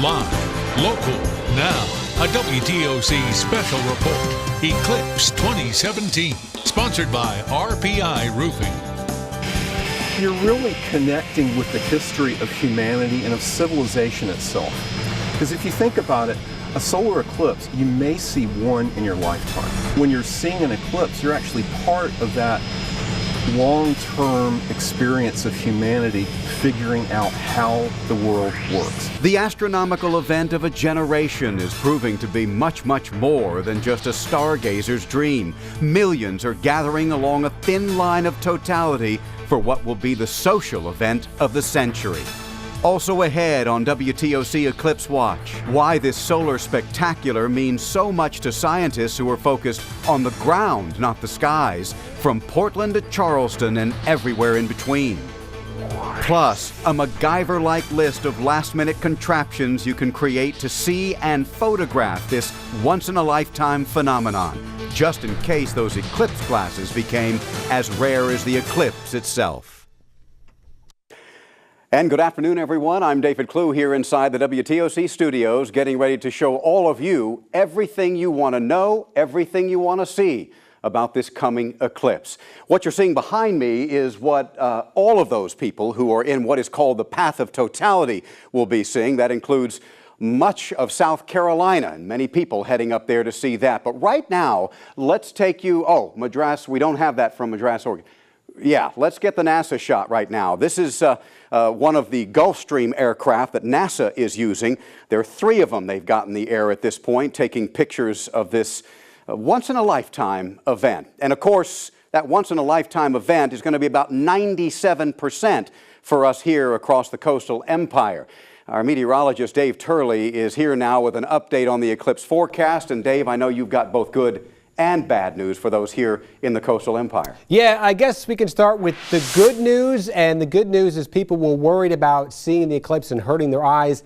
Live, local, now, a WTOC special report, Eclipse 2017, sponsored by RPI Roofing. You're really connecting with the history of humanity and of civilization itself. Because if you think about it, a solar eclipse, you may see one in your lifetime. When you're seeing an eclipse, you're actually part of that long-term experience of humanity figuring out how the world works. The astronomical event of a generation is proving to be much, much more than just a stargazer's dream. Millions are gathering along a thin line of totality for what will be the social event of the century. Also ahead on WTOC Eclipse Watch, why this solar spectacular means so much to scientists who are focused on the ground, not the skies, from Portland to Charleston and everywhere in between. Plus, a MacGyver-like list of last-minute contraptions you can create to see and photograph this once-in-a-lifetime phenomenon, just in case those eclipse glasses became as rare as the eclipse itself. And good afternoon, everyone. I'm David Klugh here inside the WTOC studios, getting ready to show all of you everything you want to know, everything you want to see about this coming eclipse. What you're seeing behind me is what all of those people who are in what is called the path of totality will be seeing. That includes much of South Carolina and many people heading up there to see that. But right now, let's take you, Madras, we don't have that from Madras, Oregon. Yeah, let's get the NASA shot right now. This is one of the Gulfstream aircraft that NASA is using. There are 3 of them they've got in the air at this point, taking pictures of this once-in-a-lifetime event. And of course, that once-in-a-lifetime event is going to be about 97% for us here across the coastal empire. Our meteorologist, Dave Turley, is here now with an update on the eclipse forecast. And Dave, I know you've got both good and bad news for those here in the coastal empire. Yeah, I guess we can start with the good news, and the good news is people were worried about seeing the eclipse and hurting their eyes.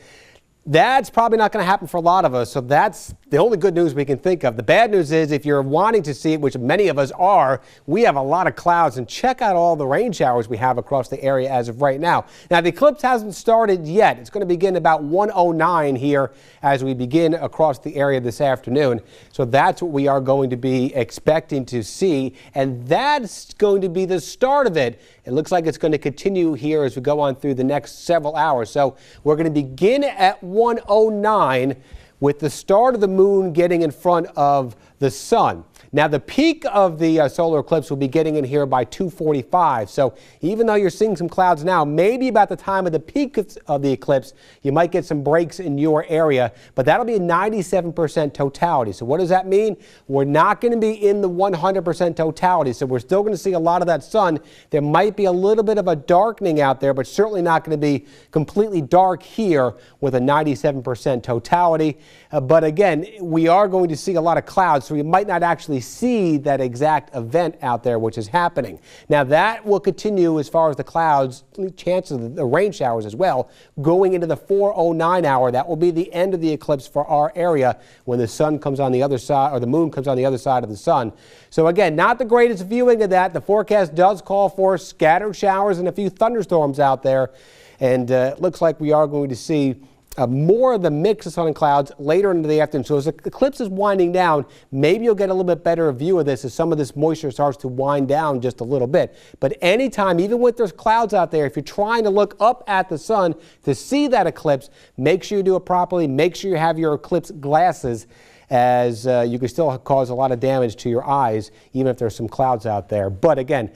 That's probably not going to happen for a lot of us, so that's the only good news we can think of. The bad news is if you're wanting to see it, which many of us are, we have a lot of clouds, and check out all the rain showers we have across the area as of right now. Now, the eclipse hasn't started yet. It's going to begin about 1:09 here as we begin across the area this afternoon. So that's what we are going to be expecting to see, and that's going to be the start of it. It looks like it's going to continue here as we go on through the next several hours. So we're going to begin at 1:09 with the start of the moon getting in front of the sun. Now, the peak of the solar eclipse will be getting in here by 2:45. So even though you're seeing some clouds now, maybe about the time of the peak of the eclipse, you might get some breaks in your area, but that'll be a 97% totality. So what does that mean? We're not going to be in the 100% totality. So we're still going to see a lot of that sun. There might be a little bit of a darkening out there, but certainly not going to be completely dark here with a 97% totality. But again, we are going to see a lot of clouds, so you might not actually see that exact event out there which is happening. Now that will continue as far as the clouds, chances of the rain showers as well, going into the 4:09 hour. That will be the end of the eclipse for our area when the sun comes on the other side, or the moon comes on the other side of the sun. So again, not the greatest viewing of that. The forecast does call for scattered showers and a few thunderstorms out there. And it looks like we are going to see more of the mix of sun and clouds later into the afternoon. So as the eclipse is winding down, maybe you'll get a little bit better view of this as some of this moisture starts to wind down just a little bit. But anytime, even with there's clouds out there, if you're trying to look up at the sun to see that eclipse, make sure you do it properly. Make sure you have your eclipse glasses, as you can still cause a lot of damage to your eyes, even if there's some clouds out there. But again,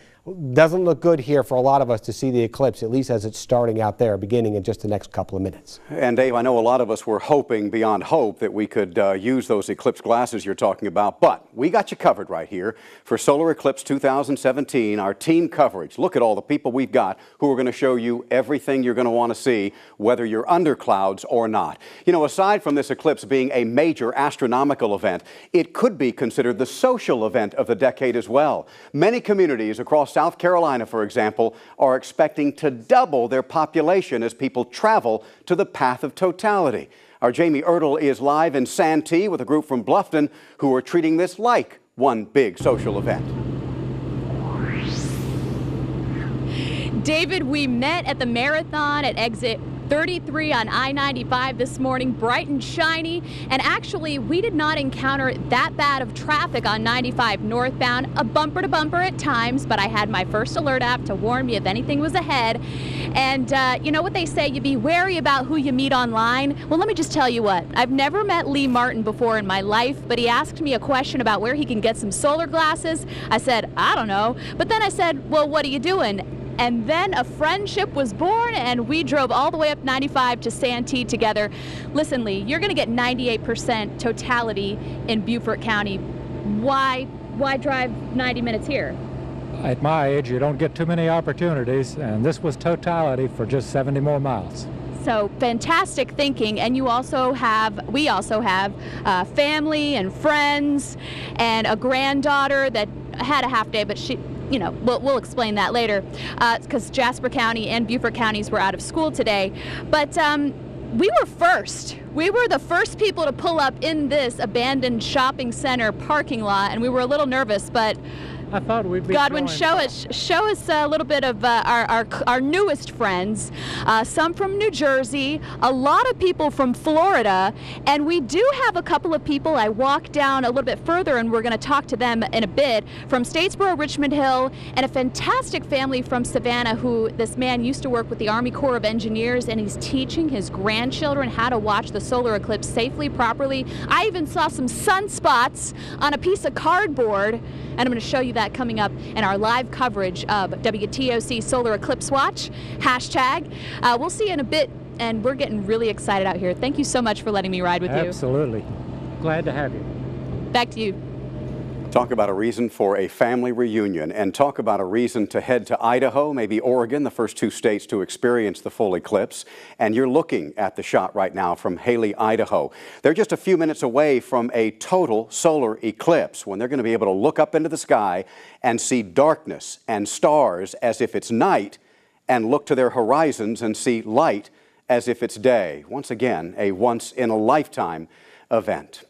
doesn't look good here for a lot of us to see the eclipse, at least as it's starting out there, beginning in just the next couple of minutes. And Dave, I know a lot of us were hoping beyond hope that we could use those eclipse glasses you're talking about, but we got you covered right here for Solar Eclipse 2017, our team coverage. Look at all the people we've got who are going to show you everything you're going to want to see, whether you're under clouds or not. You know, aside from this eclipse being a major astronomical event, it could be considered the social event of the decade as well. Many communities across South Carolina, for example, are expecting to double their population as people travel to the path of totality. Our Jamie Ertle is live in Santee with a group from Bluffton who are treating this like one big social event. David, we met at the marathon at exit 33 on I-95 this morning, bright and shiny. And actually, we did not encounter that bad of traffic on 95 northbound, a bumper to bumper at times, but I had my first alert app to warn me if anything was ahead. And you know what they say, you be wary about who you meet online. Well, let me just tell you what, I've never met Lee Martin before in my life, but he asked me a question about where he can get some solar glasses. I said, I don't know. But then I said, well, what are you doing? And then a friendship was born, and we drove all the way up 95 to Santee together. Listen, Lee, you're going to get 98% totality in Beaufort County. Why drive 90 minutes here? At my age, you don't get too many opportunities, and this was totality for just 70 more miles. So fantastic thinking, and we also have family and friends and a granddaughter that had a half day, but she, you know, we'll explain that later, because Jasper County and Beaufort counties were out of school today. But we were first. We were the first people to pull up in this abandoned shopping center parking lot, and we were a little nervous, but I thought we'd be Godwin, show us a little bit of our newest friends, some from New Jersey, a lot of people from Florida, and we do have a couple of people. I walked down a little bit further, and we're going to talk to them in a bit, from Statesboro, Richmond Hill, and a fantastic family from Savannah who this man used to work with the Army Corps of Engineers, and he's teaching his grandchildren how to watch the solar eclipse safely, properly. I even saw some sunspots on a piece of cardboard, and I'm going to show you that coming up in our live coverage of WTOC Solar Eclipse Watch, hashtag. We'll see you in a bit, and we're getting really excited out here. Thank you so much for letting me ride with you. Absolutely. Glad to have you. Back to you. Talk about a reason for a family reunion, and talk about a reason to head to Idaho, maybe Oregon, the first two states to experience the full eclipse. And you're looking at the shot right now from Haley, Idaho. They're just a few minutes away from a total solar eclipse, when they're going to be able to look up into the sky and see darkness and stars as if it's night, and look to their horizons and see light as if it's day. Once again, a once-in-a-lifetime event.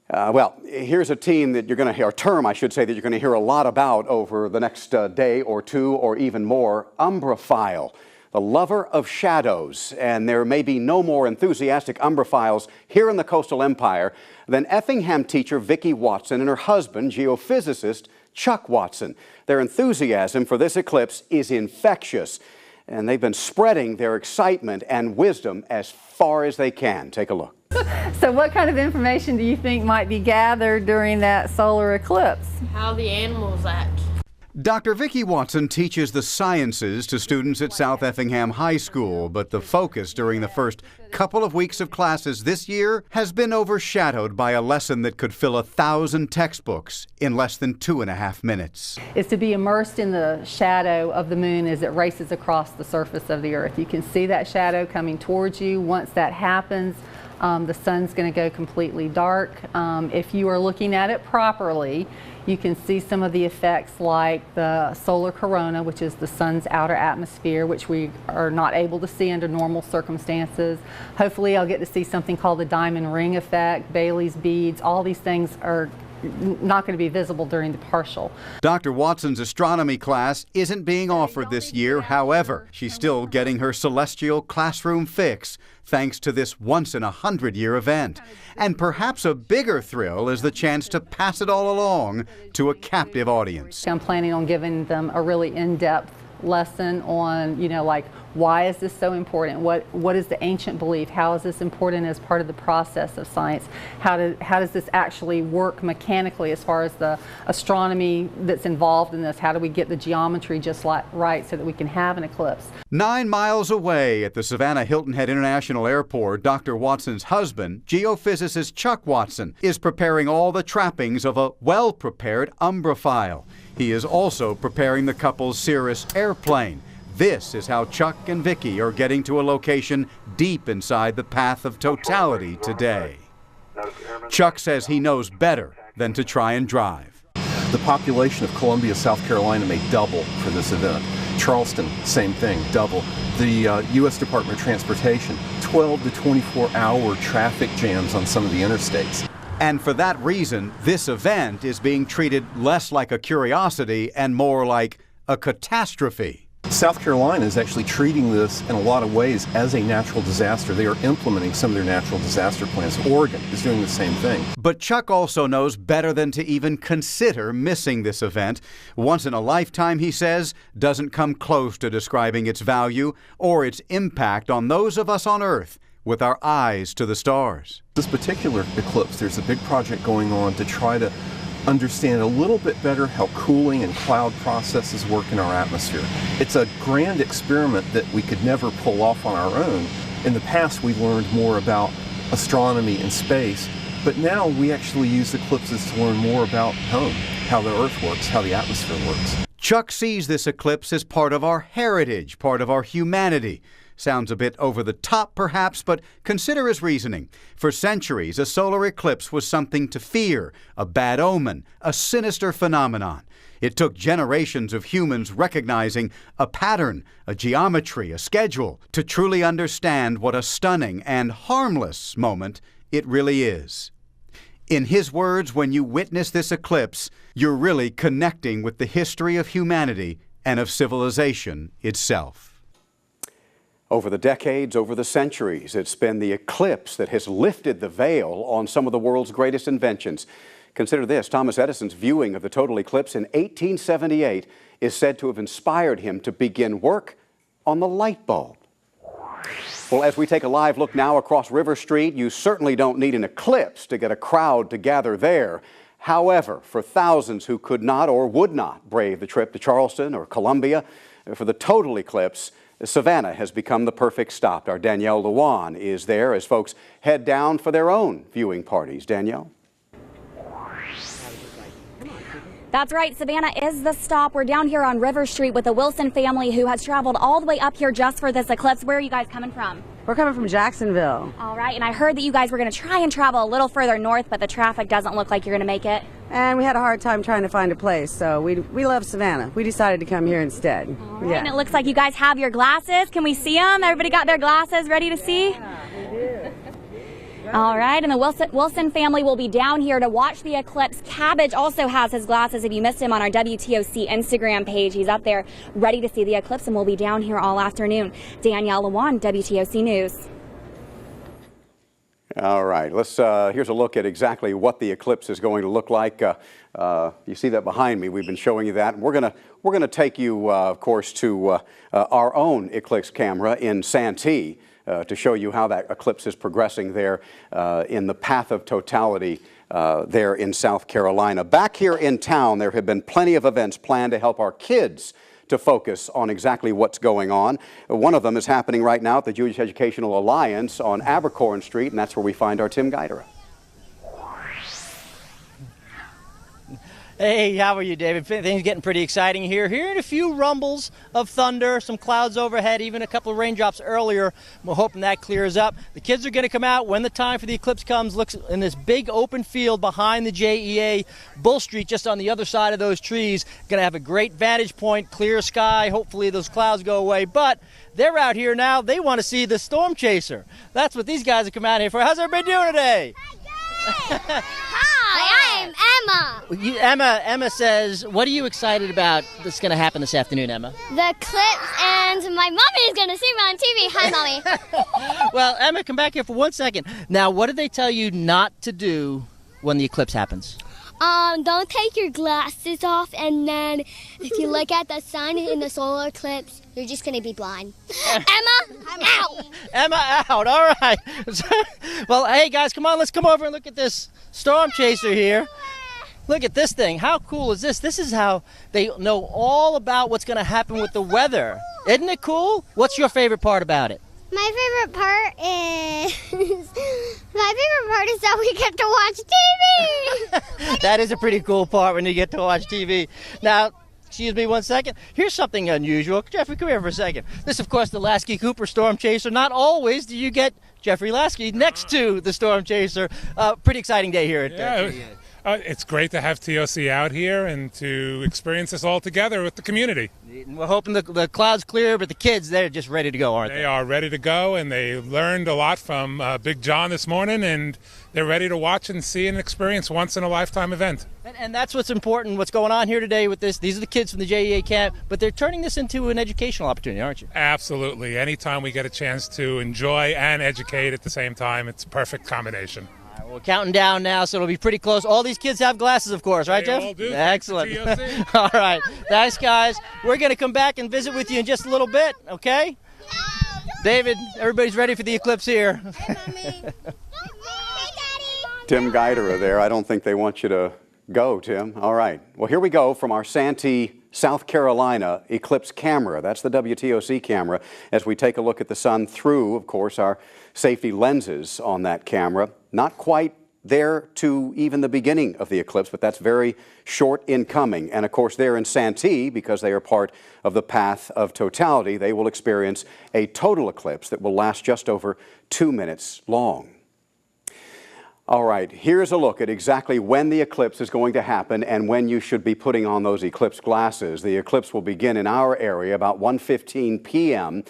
Well, here's a team that you're going to hear, a term I should say, that you're going to hear a lot about over the next day or two or even more: umbraphile, the lover of shadows. And there may be no more enthusiastic umbraphiles here in the Coastal Empire than Effingham teacher Vicki Watson and her husband, geophysicist Chuck Watson. Their enthusiasm for this eclipse is infectious, and they've been spreading their excitement and wisdom as far as they can. Take a look. So what kind of information do you think might be gathered during that solar eclipse? How the animals act. Dr. Vicki Watson teaches the sciences to students at South Effingham High School, but the focus during the first couple of weeks of classes this year has been overshadowed by a lesson that could fill 1,000 textbooks in less than 2.5 minutes. Is to be immersed in the shadow of the moon as it races across the surface of the earth. You can see that shadow coming towards you. Once that happens, the sun's going to go completely dark. If you are looking at it properly, you can see some of the effects like the solar corona, which is the sun's outer atmosphere, which we are not able to see under normal circumstances. Hopefully I'll get to see something called the diamond ring effect, Bailey's beads. All these things are not going to be visible during the partial. Dr. Watson's astronomy class isn't being offered this year. However, she's still getting her celestial classroom fix thanks to this once-in-a-100-year event. And perhaps a bigger thrill is the chance to pass it all along to a captive audience. I'm planning on giving them a really in-depth lesson on, like, why is this so important? What is the ancient belief? How is this important as part of the process of science? How does this actually work mechanically as far as the astronomy that's involved in this? How do we get the geometry just right so that we can have an eclipse? 9 miles away at the Savannah Hilton Head International Airport, Dr. Watson's husband, geophysicist Chuck Watson, is preparing all the trappings of a well-prepared umbraphile. He is also preparing the couple's Cirrus airplane. This is how Chuck and Vicki are getting to a location deep inside the path of totality today. Chuck says he knows better than to try and drive. The population of Columbia, South Carolina may double for this event. Charleston, same thing, double. The U.S. Department of Transportation, 12 to 24-hour traffic jams on some of the interstates. And for that reason, this event is being treated less like a curiosity and more like a catastrophe. South Carolina is actually treating this in a lot of ways as a natural disaster. They are implementing some of their natural disaster plans. Oregon is doing the same thing. But Chuck also knows better than to even consider missing this event. Once in a lifetime, he says, doesn't come close to describing its value or its impact on those of us on Earth with our eyes to the stars. This particular eclipse, there's a big project going on to try to understand a little bit better how cooling and cloud processes work in our atmosphere. It's a grand experiment that we could never pull off on our own. In the past, we learned more about astronomy and space, but now we actually use eclipses to learn more about home, how the Earth works, how the atmosphere works. Chuck sees this eclipse as part of our heritage, part of our humanity. Sounds a bit over the top, perhaps, but consider his reasoning. For centuries, a solar eclipse was something to fear, a bad omen, a sinister phenomenon. It took generations of humans recognizing a pattern, a geometry, a schedule, to truly understand what a stunning and harmless moment it really is. In his words, when you witness this eclipse, you're really connecting with the history of humanity and of civilization itself. Over the decades, over the centuries, it's been the eclipse that has lifted the veil on some of the world's greatest inventions. Consider this, Thomas Edison's viewing of the total eclipse in 1878 is said to have inspired him to begin work on the light bulb. Well, as we take a live look now across River Street, you certainly don't need an eclipse to get a crowd to gather there. However, for thousands who could not or would not brave the trip to Charleston or Columbia for the total eclipse, Savannah has become the perfect stop. Our Danielle Lewan is there as folks head down for their own viewing parties. Danielle? That's right, Savannah is the stop. We're down here on River Street with the Wilson family who has traveled all the way up here just for this eclipse. Where are you guys coming from? We're coming from Jacksonville. All right, and I heard that you guys were going to try and travel a little further north, but the traffic doesn't look like you're going to make it. And we had a hard time trying to find a place, so we love Savannah. We decided to come here instead. All right, and it looks like you guys have your glasses. Can we see them? Everybody got their glasses ready to see? Yeah, we do. All right, and the Wilson family will be down here to watch the eclipse. Cabbage also has his glasses. If you missed him on our WTOC Instagram page, he's up there ready to see the eclipse, and we'll be down here all afternoon. Danielle Lewan, WTOC News. All right, here's a look at exactly what the eclipse is going to look like. You see that behind me. We've been showing you that. We're gonna take you, of course, to our own eclipse camera in Santee to show you how that eclipse is progressing there in the path of totality there in South Carolina. Back here in town, there have been plenty of events planned to help our kids to focus on exactly what's going on. One of them is happening right now at the Jewish Educational Alliance on Abercorn Street, and that's where we find our Tim Guidera. Hey, how are you, David? Things getting pretty exciting here. Hearing a few rumbles of thunder, some clouds overhead, even a couple of raindrops earlier. We're hoping that clears up. The kids are going to come out when the time for the eclipse comes. Looks in this big open field behind the JEA, Bull Street, just on the other side of those trees. Going to have a great vantage point, clear sky. Hopefully those clouds go away. But they're out here now. They want to see the storm chaser. That's what these guys have come out here for. How's everybody doing today? Hi, I'm Emma. Emma says, what are you excited about that's going to happen this afternoon, Emma? The eclipse, and my mommy is going to see me on TV. Hi, Mommy. Well, Emma, come back here for 1 second. Now, what did they tell you not to do when the eclipse happens? Don't take your glasses off, and then if you look at the sun in the solar eclipse, you're just going to be blind. Emma, out. Emma, out. All right. Well, hey, guys, come on. Let's come over and look at this storm chaser here. Look at this thing. How cool is this? This is how they know all about what's going to happen with the weather. Isn't it cool? What's your favorite part about it? My favorite part is that we get to watch TV. That is a pretty cool part when you get to watch TV. Now, excuse me 1 second. Here's something unusual. Jeffrey, come here for a second. This, of course, the Lasky Cooper Storm Chaser. Not always do you get Jeffrey Lasky next to the Storm Chaser. Pretty exciting day here at yeah. It's great to have TOC out here and to experience this all together with the community. We're hoping the clouds clear, but the kids, they're just ready to go, aren't they? They are ready to go, and they learned a lot from Big John this morning, and they're ready to watch and see and experience once-in-a-lifetime event. And that's what's important, what's going on here today with this. These are the kids from the JEA camp, but they're turning this into an educational opportunity, aren't you? Absolutely. Anytime we get a chance to enjoy and educate at the same time, it's a perfect combination. All right, we're counting down now, so it'll be pretty close. All these kids have glasses, of course, right, Jeff? They all do. Excellent. All right. Thanks, guys. We're going to come back and visit with you in just a little bit, okay? David, everybody's ready for the eclipse here. Tim Guidera there. I don't think they want you to go, Tim. All right. Well, here we go from our Santee, South Carolina eclipse camera. That's the WTOC camera as we take a look at the sun through, of course, our safety lenses on that camera. Not quite there to even the beginning of the eclipse, but that's very short in coming. And of course, they're in Santee because they are part of the path of totality. They will experience a total eclipse that will last just over 2 minutes long. All right, here's a look at exactly when the eclipse is going to happen and when you should be putting on those eclipse glasses. The eclipse will begin in our area about 1:15 p.m.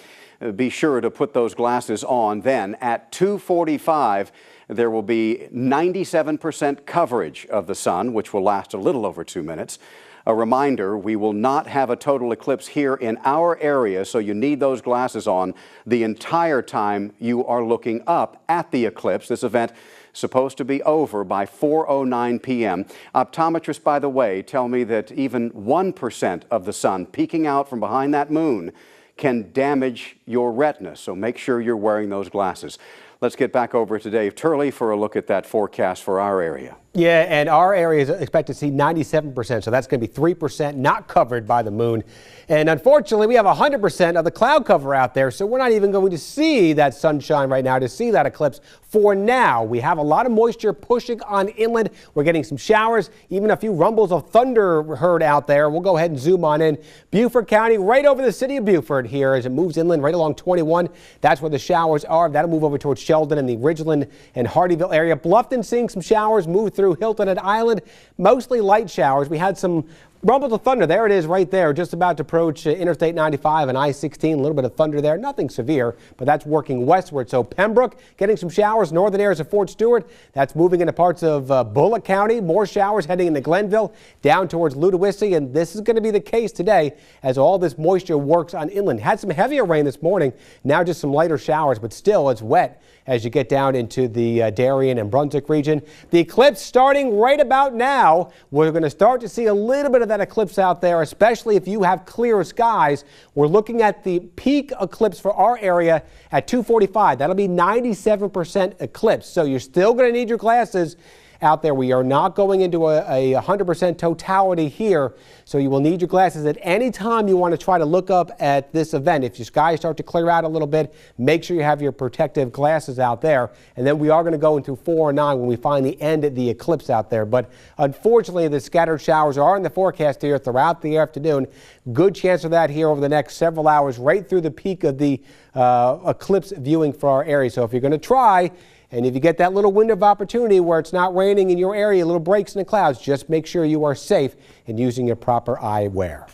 Be sure to put those glasses on. Then at 2:45, there will be 97% coverage of the sun, which will last a little over 2 minutes. A reminder, we will not have a total eclipse here in our area, so you need those glasses on the entire time you are looking up at the eclipse. This event supposed to be over by 4:09 p.m. Optometrists, by the way, tell me that even 1% of the sun peeking out from behind that moon can damage your retina, so make sure you're wearing those glasses. Let's get back over to Dave Turley for a look at that forecast for our area. Yeah, and our area is expected to see 97%, so that's going to be 3% not covered by the moon. And unfortunately, we have 100% of the cloud cover out there, so we're not even going to see that sunshine right now to see that eclipse for now. We have a lot of moisture pushing on inland. We're getting some showers, even a few rumbles of thunder heard out there. We'll go ahead and zoom on in. Beaufort County, right over the city of Beaufort here as it moves inland right along 21. That's where the showers are. That'll move over towards Sheldon and the Ridgeland and Hardyville area. Bluffton seeing some showers move through Hilton and Island, mostly light showers. We had some rumbles of thunder. There it is right there, just about to approach Interstate 95 and I-16. A little bit of thunder there, nothing severe, but that's working westward. So Pembroke getting some showers, northern areas of Fort Stewart. That's moving into parts of Bullock County. More showers heading into Glenville, down towards Ludowici, and this is going to be the case today as all this moisture works on inland. Had some heavier rain this morning, now just some lighter showers, but still it's wet as you get down into the Darien and Brunswick region. The eclipse starting right about now. We're going to start to see a little bit of that eclipse out there, especially if you have clear skies. We're looking at the peak eclipse for our area at 2:45. That'll be 97% eclipse. So you're still going to need your glasses out there. We are not going into a 100% totality here, so you will need your glasses at any time you want to try to look up at this event. If your skies start to clear out a little bit, make sure you have your protective glasses out there, and then we are going to go into 4:09 when we find the end of the eclipse out there. But unfortunately, the scattered showers are in the forecast here throughout the afternoon. Good chance of that here over the next several hours, right through the peak of the eclipse viewing for our area. So if you're going to try, and if you get that little window of opportunity where it's not raining in your area, little breaks in the clouds, just make sure you are safe and using your proper eyewear.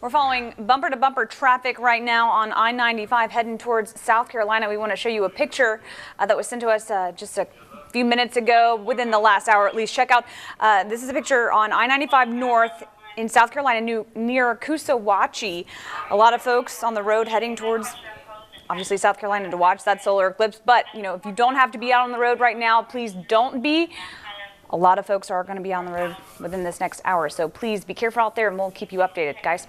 We're following bumper-to-bumper traffic right now on I-95 heading towards South Carolina. We want to show you a picture that was sent to us just a few minutes ago, within the last hour at least. Check out, this is a picture on I-95 North in South Carolina near Coosawhatchie. A lot of folks on the road heading towards obviously South Carolina to watch that solar eclipse, but you know, if you don't have to be out on the road right now, please don't be. A lot of folks are going to be on the road within this next hour, so please be careful out there and we'll keep you updated, guys.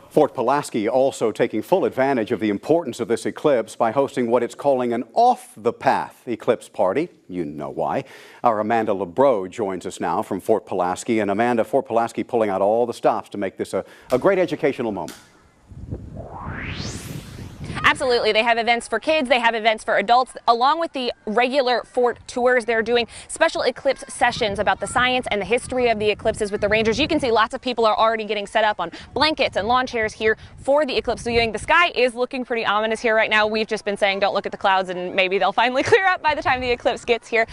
Fort Pulaski also taking full advantage of the importance of this eclipse by hosting what it's calling an off-the-path eclipse party. You know why. Our Amanda LaBrot joins us now from Fort Pulaski. And Amanda, Fort Pulaski pulling out all the stops to make this a great educational moment. Absolutely. They have events for kids, they have events for adults. Along with the regular fort tours, they're doing special eclipse sessions about the science and the history of the eclipses with the rangers. You can see lots of people are already getting set up on blankets and lawn chairs here for the eclipse viewing. The sky is looking pretty ominous here right now. We've just been saying don't look at the clouds and maybe they'll finally clear up by the time the eclipse gets here.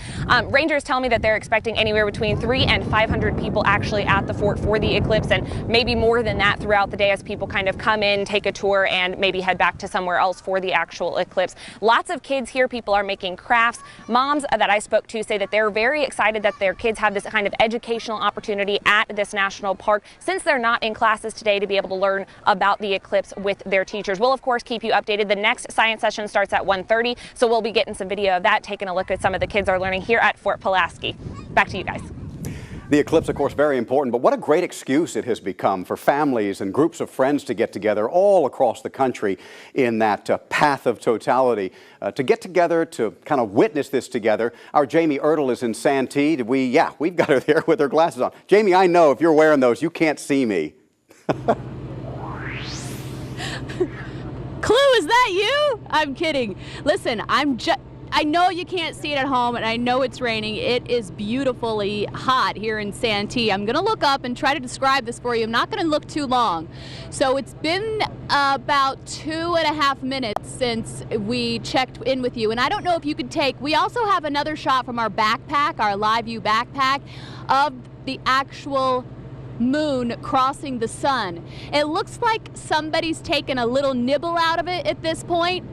Rangers tell me that they're expecting anywhere between 300 and 500 people actually at the fort for the eclipse, and maybe more than that throughout the day as people kind of come in, take a tour, and maybe head back to somewhere else for the actual eclipse. Lots of kids here. People are making crafts. Moms that I spoke to say that they're very excited that their kids have this kind of educational opportunity at this national park since they're not in classes today to be able to learn about the eclipse with their teachers. We'll of course keep you updated. The next science session starts at 1:30, so we'll be getting some video of that, taking a look at some of the kids are learning here at Fort Pulaski. Back to you guys. The eclipse, of course, very important, but what a great excuse it has become for families and groups of friends to get together all across the country in that path of totality, to get together, to kind of witness this together. Our Jamie Ertle is in Santee. We've got her there with her glasses on. Jamie, I know if you're wearing those, you can't see me. Klugh, is that you? I'm kidding. Listen, I know you can't see it at home, and I know it's raining. It is beautifully hot here in Santee. I'm going to look up and try to describe this for you. I'm not going to look too long. So it's been about 2.5 minutes since we checked in with you, and I don't know if you could take, we also have another shot from our backpack, our live view backpack, of the actual moon crossing the sun. It looks like somebody's taken a little nibble out of it at this point.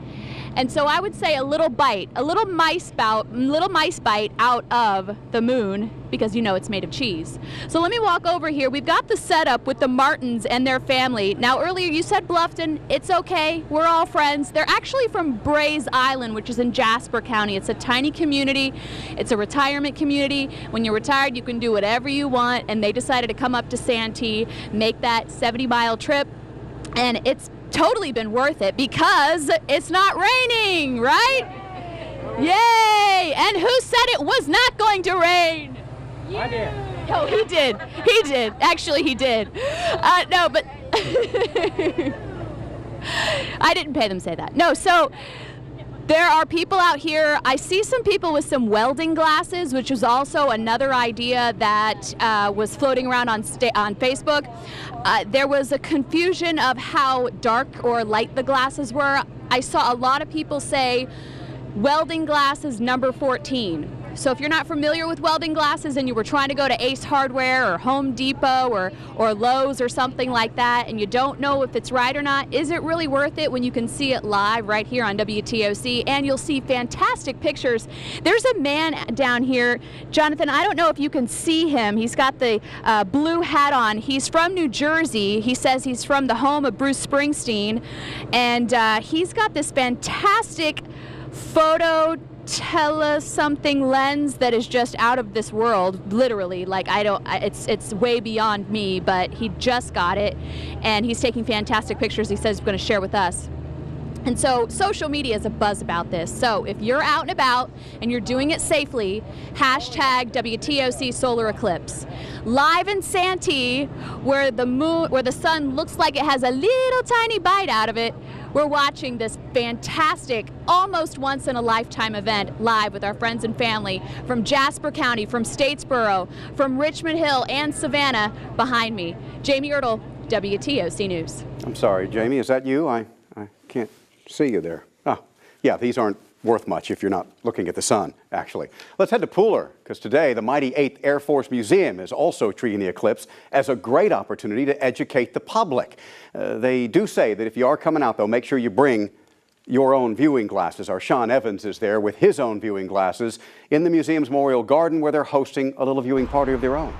And so I would say a little bite, a little mice bite out of the moon, because you know it's made of cheese. So let me walk over here. We've got the setup with the Martins and their family. Now earlier you said Bluffton. It's okay. We're all friends. They're actually from Brays Island, which is in Jasper County. It's a tiny community. It's a retirement community. When you're retired, you can do whatever you want. And they decided to come up to Santee, make that 70-mile trip. And it's totally been worth it because it's not raining, right? Yay! And who said it was not going to rain? I did. Oh, he did. He did. Actually, he did. No, but I didn't pay them to say that. No, so there are people out here. I see some people with some welding glasses, which was also another idea that was floating around on Facebook. There was a confusion of how dark or light the glasses were. I saw a lot of people say welding glasses number 14. So if you're not familiar with welding glasses and you were trying to go to Ace Hardware or Home Depot or Lowe's or something like that, and you don't know if it's right or not, is it really worth it when you can see it live right here on WTOC? And you'll see fantastic pictures. There's a man down here, Jonathan, I don't know if you can see him. He's got the blue hat on. He's from New Jersey. He says he's from the home of Bruce Springsteen. And he's got this fantastic something lens that is just out of this world, literally. Like, it's way beyond me, but he just got it and he's taking fantastic pictures he says he's going to share with us. And so social media is a buzz about this. So if you're out and about and you're doing it safely, hashtag WTOC solar eclipse. Live in Santee, where the sun looks like it has a little tiny bite out of it, we're watching this fantastic, almost once in a lifetime event live with our friends and family from Jasper County, from Statesboro, from Richmond Hill and Savannah behind me. Jamie Ertle, WTOC News. I'm sorry, Jamie, is that you? I can't see you there. Oh, yeah, these aren't worth much if you're not looking at the sun, actually. Let's head to Pooler, because today the mighty 8th Air Force Museum is also treating the eclipse as a great opportunity to educate the public. They do say that if you are coming out, though, make sure you bring your own viewing glasses. Our Sean Evans is there with his own viewing glasses in the museum's Memorial Garden, where they're hosting a little viewing party of their own.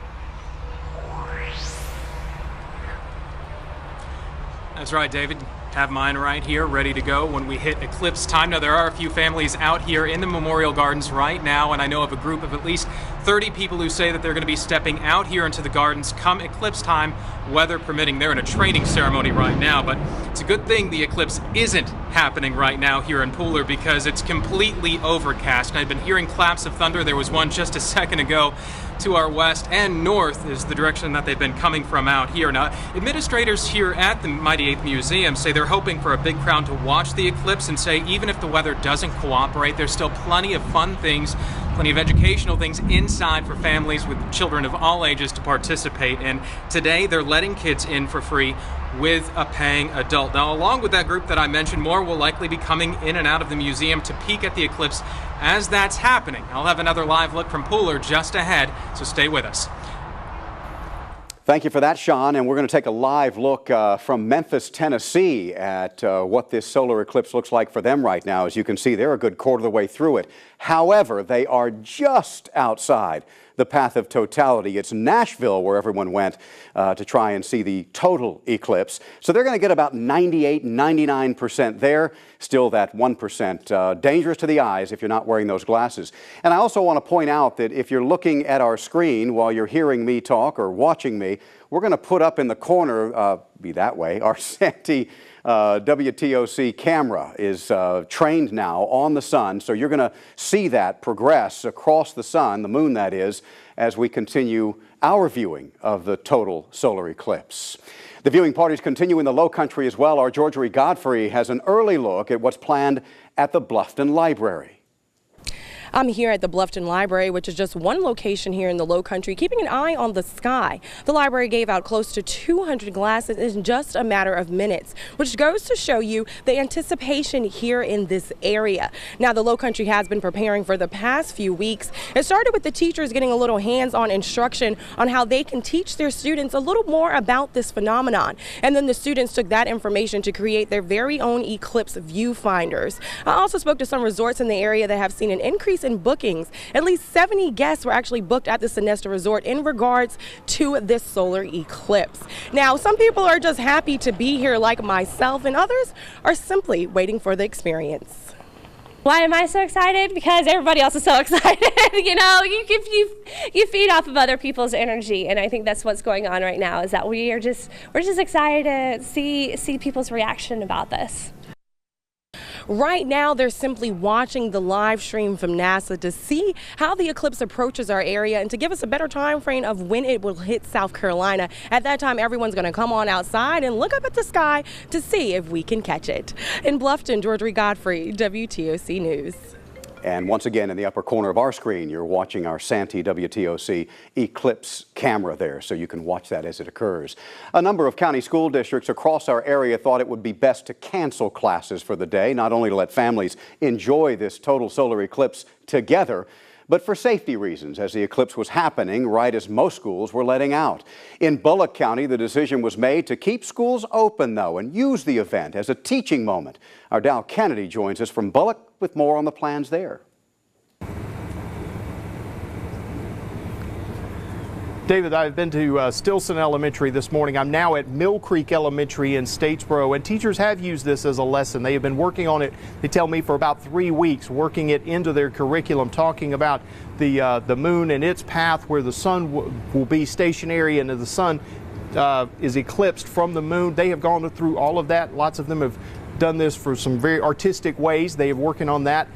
That's right, David. Have mine right here, ready to go when we hit eclipse time. Now, there are a few families out here in the Memorial Gardens right now, and I know of a group of at least 30 people who say that they're going to be stepping out here into the gardens come eclipse time, weather permitting. They're in a training ceremony right now, but It's a good thing the eclipse isn't happening right now here in Pooler because it's completely overcast. And I've been hearing claps of thunder. There was one just a second ago. To our west and north is the direction that they've been coming from out here. Now, administrators here at the Mighty 8th Museum say they're hoping for a big crowd to watch the eclipse and say even if the weather doesn't cooperate, there's still plenty of fun things, plenty of educational things inside for families with children of all ages to participate in. Today, they're letting kids in for free with a paying adult. Now, along with that group that I mentioned, more will likely be coming in and out of the museum to peek at the eclipse as that's happening. I'll have another live look from Pooler just ahead, so stay with us. Thank you for that, Sean. And we're going to take a live look from Memphis, Tennessee at what this solar eclipse looks like for them right now. As you can see, they're a good quarter of the way through it. However, they are just outside the path of totality. It's Nashville where everyone went to try and see the total eclipse. So they're going to get about 98, 99% there. Still that 1% dangerous to the eyes if you're not wearing those glasses. And I also want to point out that if you're looking at our screen while you're hearing me talk or watching me, we're going to put up in the corner, be that way, our Santee WTOC camera is trained now on the sun, so you're going to see that progress across the sun, the moon that is, as we continue our viewing of the total solar eclipse. The viewing parties continue in the Low Country as well. Our Georgiaree Godfrey has an early look at what's planned at the Bluffton Library. I'm here at the Bluffton Library, which is just one location here in the Low Country, keeping an eye on the sky. The library gave out close to 200 glasses in just a matter of minutes, which goes to show you the anticipation here in this area. Now, the Low Country has been preparing for the past few weeks. It started with the teachers getting a little hands-on instruction on how they can teach their students a little more about this phenomenon. And then the students took that information to create their very own eclipse viewfinders. I also spoke to some resorts in the area that have seen an increase in bookings. At least 70 guests were actually booked at the Sonesta Resort in regards to this solar eclipse. Now, some people are just happy to be here like myself, and others are simply waiting for the experience. Why am I so excited? Because everybody else is so excited. You know, you feed off of other people's energy, and I think that's what's going on right now. Is that we're just excited to see people's reaction about this. Right now, they're simply watching the live stream from NASA to see how the eclipse approaches our area and to give us a better time frame of when it will hit South Carolina. At that time, everyone's going to come on outside and look up at the sky to see if we can catch it. In Bluffton, Georgiaree Godfrey, WTOC News. And once again, in the upper corner of our screen, you're watching our Santee WTOC Eclipse camera there, so you can watch that as it occurs. A number of county school districts across our area thought it would be best to cancel classes for the day, not only to let families enjoy this total solar eclipse together, but for safety reasons, as the eclipse was happening right as most schools were letting out. In Bullock County, the decision was made to keep schools open, though, and use the event as a teaching moment. Our Cannady joins us from Bullock with more on the plans there. David, I've been to Stilson Elementary this morning. I'm now at Mill Creek Elementary in Statesboro, and teachers have used this as a lesson. They have been working on it, they tell me, for about 3 weeks, working it into their curriculum, talking about the moon and its path, where the sun will be stationary and the sun is eclipsed from the moon. They have gone through all of that. Lots of them have done this for some very artistic ways. They are working on that.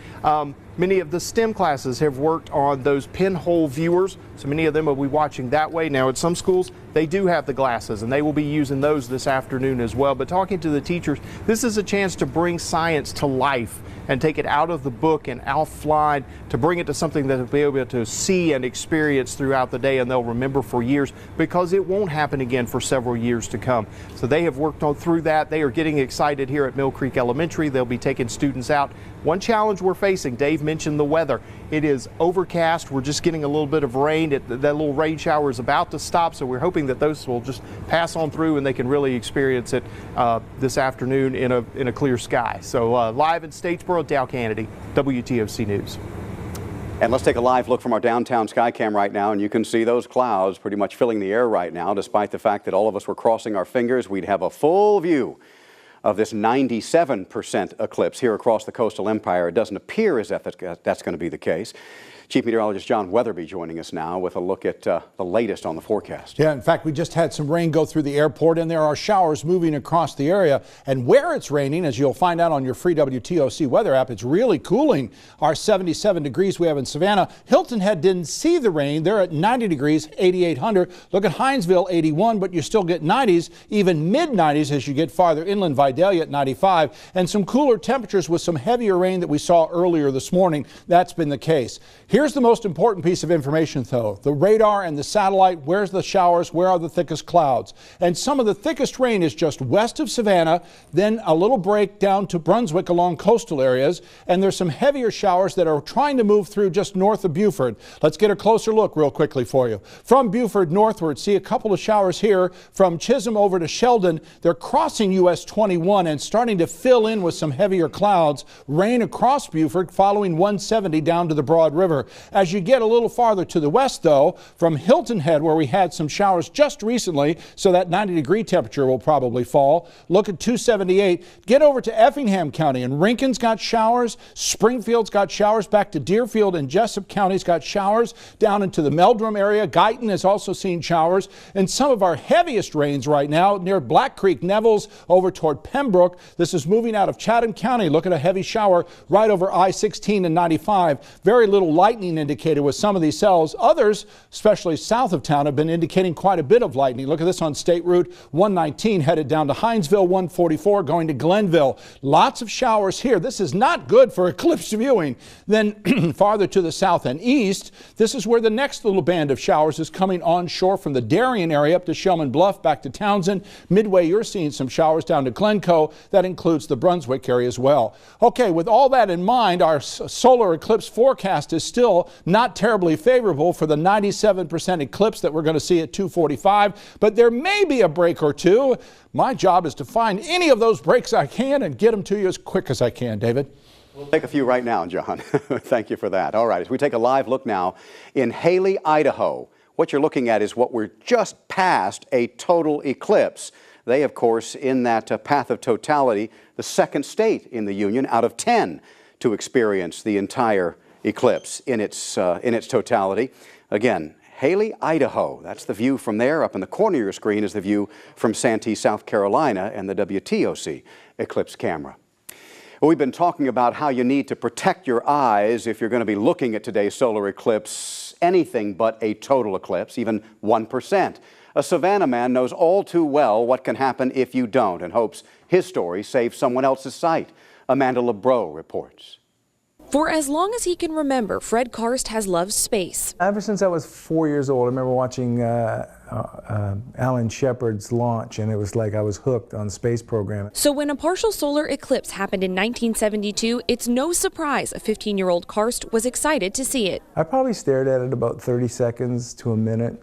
Many of the STEM classes have worked on those pinhole viewers, so many of them will be watching that way. Now, at some schools, they do have the glasses, and they will be using those this afternoon as well. But talking to the teachers, this is a chance to bring science to life and take it out of the book and offline to bring it to something that they'll be able to see and experience throughout the day, and they'll remember for years, because it won't happen again for several years to come. So they have worked on through that. They are getting excited here at Mill Creek Elementary. They'll be taking students out. One challenge we're facing, Dave mentioned the weather. It is overcast. We're just getting a little bit of rain. That little rain shower is about to stop, so we're hoping that those will just pass on through and they can really experience it this afternoon in a clear sky. So live in Statesboro, Cannady, WTOC News. And let's take a live look from our downtown Skycam right now, and you can see those clouds pretty much filling the air right now. Despite the fact that all of us were crossing our fingers, we'd have a full view of this 97% eclipse here across the coastal empire. It doesn't appear as if that's going to be the case. Chief Meteorologist John Wetherbee joining us now with a look at the latest on the forecast. Yeah, in fact, we just had some rain go through the airport, and there are showers moving across the area. And where it's raining, as you'll find out on your free WTOC weather app, it's really cooling. Our 77 degrees we have in Savannah. Hilton Head didn't see the rain. They're at 90 degrees, 8,800. Look at Hinesville, 81, but you still get 90s, even mid-90s as you get farther inland. Vidalia at 95, and some cooler temperatures with some heavier rain that we saw earlier this morning. That's been the case. Here's the most important piece of information, though. The radar and the satellite, where's the showers, where are the thickest clouds? And some of the thickest rain is just west of Savannah, then a little break down to Brunswick along coastal areas, and there's some heavier showers that are trying to move through just north of Beaufort. Let's get a closer look real quickly for you. From Beaufort northward, see a couple of showers here. From Chisholm over to Sheldon, they're crossing US 21 and starting to fill in with some heavier clouds. Rain across Beaufort following 170 down to the Broad River. As you get a little farther to the west, though, from Hilton Head, where we had some showers just recently, so that 90-degree temperature will probably fall. Look at 278. Get over to Effingham County, and Rincon's got showers. Springfield's got showers. Back to Deerfield and Jessup counties got showers. Down into the Meldrum area, Guyton has also seen showers. And some of our heaviest rains right now near Black Creek, Neville's, over toward Pembroke. This is moving out of Chatham County. Look at a heavy shower right over I-16 and 95. Very little lightning indicated with some of these cells. Others, especially south of town, have been indicating quite a bit of lightning. Look at this on State Route 119 headed down to Hinesville, 144 going to Glenville. Lots of showers here. This is not good for eclipse viewing. Then farther to the south and east, this is where the next little band of showers is coming onshore from the Darien area up to Shellman Bluff, back to Townsend. Midway, you're seeing some showers down to Glencoe. That includes the Brunswick area as well. Okay, with all that in mind, our solar eclipse forecast is still not terribly favorable for the 97% eclipse that we're going to see at 2:45, but there may be a break or two. My job is to find any of those breaks I can and get them to you as quick as I can, David. We'll take a few right now, John. Thank you for that. All right, as we take a live look now in Haley, Idaho, what you're looking at is what we're just past a total eclipse. They, of course, in that path of totality, the second state in the Union out of 10 to experience the entire eclipse in its totality. Again, Haley, Idaho. That's the view from there. Up in the corner of your screen is the view from Santee, South Carolina, and the WTOC eclipse camera. We've been talking about how you need to protect your eyes if you're going to be looking at today's solar eclipse, anything but a total eclipse, even 1%. A Savannah man knows all too well what can happen if you don't and hopes his story saves someone else's sight. Amanda LaBrot reports. For as long as he can remember, Fred Karst has loved space. Ever since I was 4 years old, I remember watching Alan Shepard's launch, and it was like I was hooked on the space program. So when a partial solar eclipse happened in 1972, it's no surprise a 15-year-old Karst was excited to see it. I probably stared at it about 30 seconds to a minute,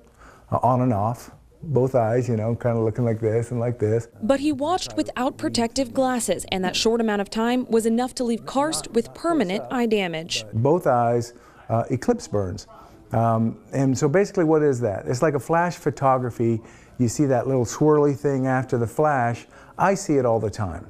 on and off. Both eyes, you know, kind of looking like this and like this. But he watched without protective glasses, and that short amount of time was enough to leave Karst with permanent eye damage. Both eyes, eclipse burns. And so basically what is that? It's like a flash photography. You see that little swirly thing after the flash. I see it all the time.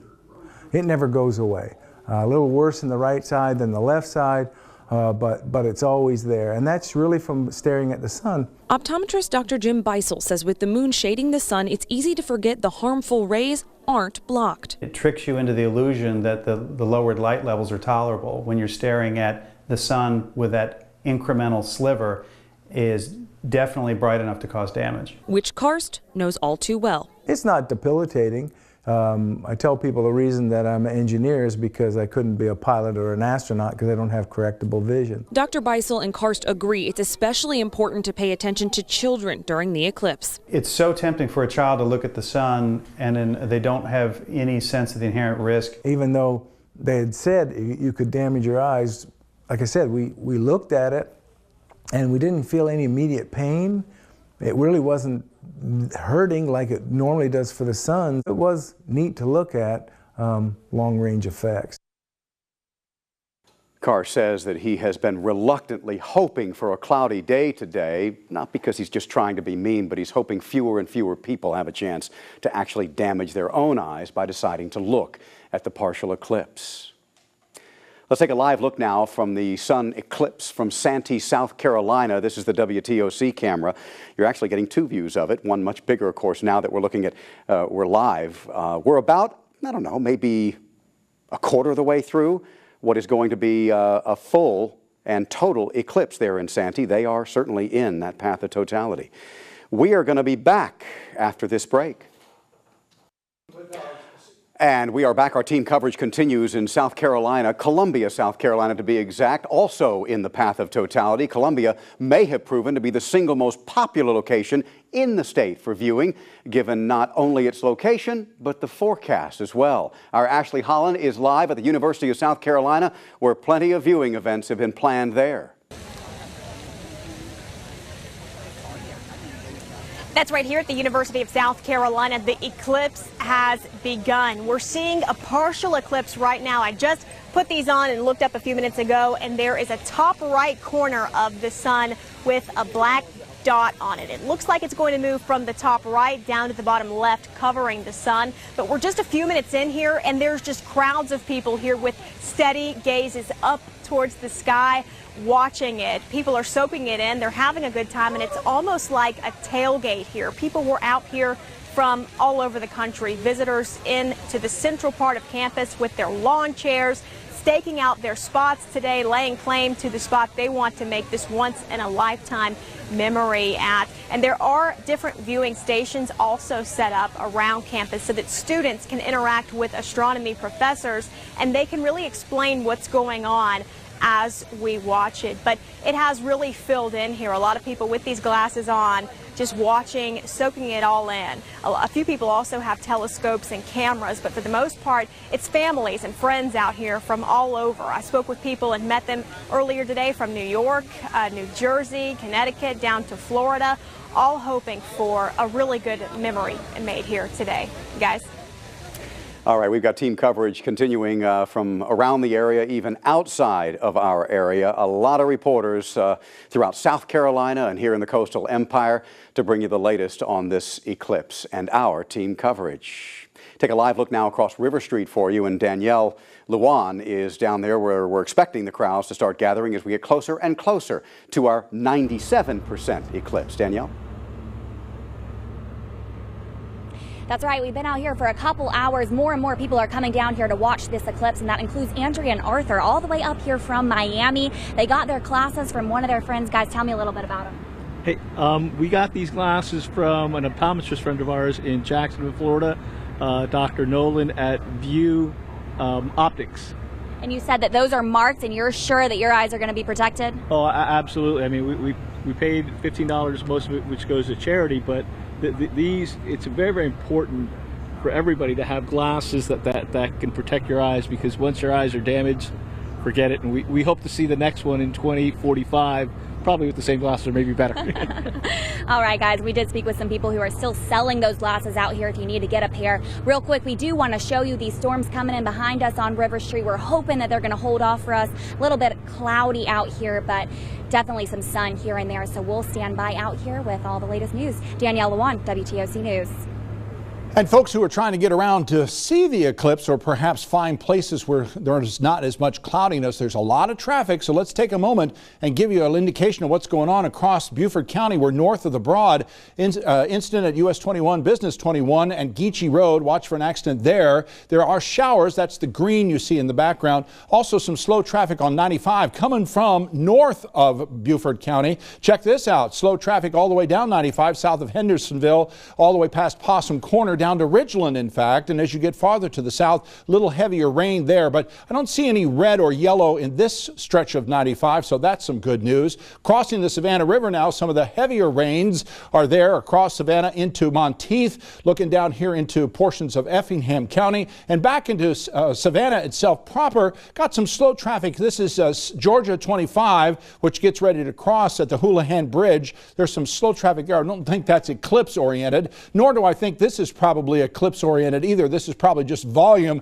It never goes away. A little worse in the right side than the left side. But it's always there, and that's really from staring at the sun. Optometrist Dr. Jim Beisel says with the moon shading the sun, it's easy to forget the harmful rays aren't blocked. It tricks you into the illusion that the lowered light levels are tolerable when you're staring at the sun with that incremental sliver is definitely bright enough to cause damage. Which Karst knows all too well. It's not debilitating. I tell people the reason that I'm an engineer is because I couldn't be a pilot or an astronaut because I don't have correctable vision. Dr. Beisel and Karst agree it's especially important to pay attention to children during the eclipse. It's so tempting for a child to look at the sun and then they don't have any sense of the inherent risk. Even though they had said you could damage your eyes, like I said, we looked at it and we didn't feel any immediate pain. It really wasn't hurting like it normally does for the sun. It was neat to look at, long-range effects. Carr says that he has been reluctantly hoping for a cloudy day today, not because he's just trying to be mean, but he's hoping fewer and fewer people have a chance to actually damage their own eyes by deciding to look at the partial eclipse. Let's take a live look now from the sun eclipse from Santee, South Carolina. This is the WTOC camera. You're actually getting two views of it, one much bigger, of course, now that we're looking at, we're live. We're about, I don't know, maybe a quarter of the way through what is going to be a full and total eclipse there in Santee. They are certainly in that path of totality. We are going to be back after this break. And we are back. Our team coverage continues in South Carolina, Columbia, South Carolina to be exact, also in the path of totality. Columbia may have proven to be the single most popular location in the state for viewing, given not only its location, but the forecast as well. Our Ashley Holland is live at the University of South Carolina, where plenty of viewing events have been planned there. That's right here at the University of South Carolina. The eclipse has begun. We're seeing a partial eclipse right now. I just put these on and looked up a few minutes ago, and there is a top right corner of the sun with a black dot on it. It looks like it's going to move from the top right down to the bottom left, covering the sun. But we're just a few minutes in here, and there's just crowds of people here with steady gazes up towards the sky, watching it. People are soaking it in. They're having a good time, and it's almost like a tailgate here. People were out here from all over the country, visitors into the central part of campus with their lawn chairs, staking out their spots today, laying claim to the spot they want to make this once-in-a-lifetime memory at. And there are different viewing stations also set up around campus so that students can interact with astronomy professors, and they can really explain what's going on as we watch it. But it has really filled in here. A lot of people with these glasses on, just watching, soaking it all in. A few people also have telescopes and cameras, but for the most part, it's families and friends out here from all over. I spoke with people and met them earlier today from New York, New Jersey, Connecticut, down to Florida, all hoping for a really good memory made here today. Guys? All right, we've got team coverage continuing from around the area, even outside of our area. A lot of reporters throughout South Carolina and here in the Coastal Empire to bring you the latest on this eclipse and our team coverage. Take a live look now across River Street for you, and Danielle, Lewan is down there where we're expecting the crowds to start gathering as we get closer and closer to our 97% eclipse. Danielle? That's right. We've been out here for a couple hours. More and more people are coming down here to watch this eclipse, and that includes Andrea and Arthur all the way up here from Miami. They got their glasses from one of their friends. Guys, tell me a little bit about them. Hey, we got these glasses from an optometrist friend of ours in Jacksonville, Florida, Dr. Nolan at View Optics. And you said that those are marked, and you're sure that your eyes are going to be protected? Oh, absolutely. I mean, we paid $15, most of it which goes to charity, but these, it's very, very important for everybody to have glasses that can protect your eyes, because once your eyes are damaged, forget it. And we hope to see the next one in 2045, probably with the same glasses or maybe better. All right, guys, we did speak with some people who are still selling those glasses out here if you need to get a pair. Real quick, we do want to show you these storms coming in behind us on River Street. We're hoping that they're going to hold off for us. A little bit cloudy out here, but definitely some sun here and there, so we'll stand by out here with all the latest news. Danielle, Lewan, WTOC News. And folks who are trying to get around to see the eclipse, or perhaps find places where there's not as much cloudiness, there's a lot of traffic. So let's take a moment and give you an indication of what's going on across Beaufort County. We're north of the Broad. Incident at US 21, Business 21 and Geechee Road. Watch for an accident there. There are showers. That's the green you see in the background. Also some slow traffic on 95 coming from north of Beaufort County. Check this out. Slow traffic all the way down 95 south of Hendersonville, all the way past Possum Corner, down to Ridgeland, in fact. And as you get farther to the south, a little heavier rain there, but I don't see any red or yellow in this stretch of 95, so that's some good news. Crossing the Savannah River now, some of the heavier rains are there across Savannah into Monteith, looking down here into portions of Effingham County and back into Savannah itself proper. Got some slow traffic. This is Georgia 25, which gets ready to cross at the Houlihan Bridge. There's some slow traffic there. I don't think that's eclipse oriented, nor do I think this is probably probably eclipse oriented either. This is probably just volume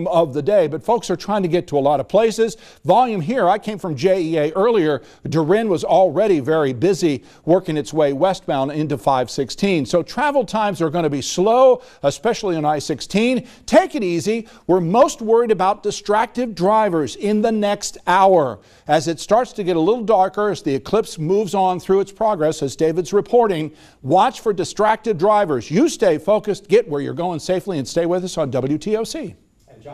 of the day, but folks are trying to get to a lot of places. Volume here, I came from JEA earlier. Durin was already very busy working its way westbound into 516. So travel times are going to be slow, especially on I-16. Take it easy. We're most worried about distracted drivers in the next hour. As it starts to get a little darker, as the eclipse moves on through its progress, as David's reporting, watch for distracted drivers. You stay focused, get where you're going safely, and stay with us on WTOC.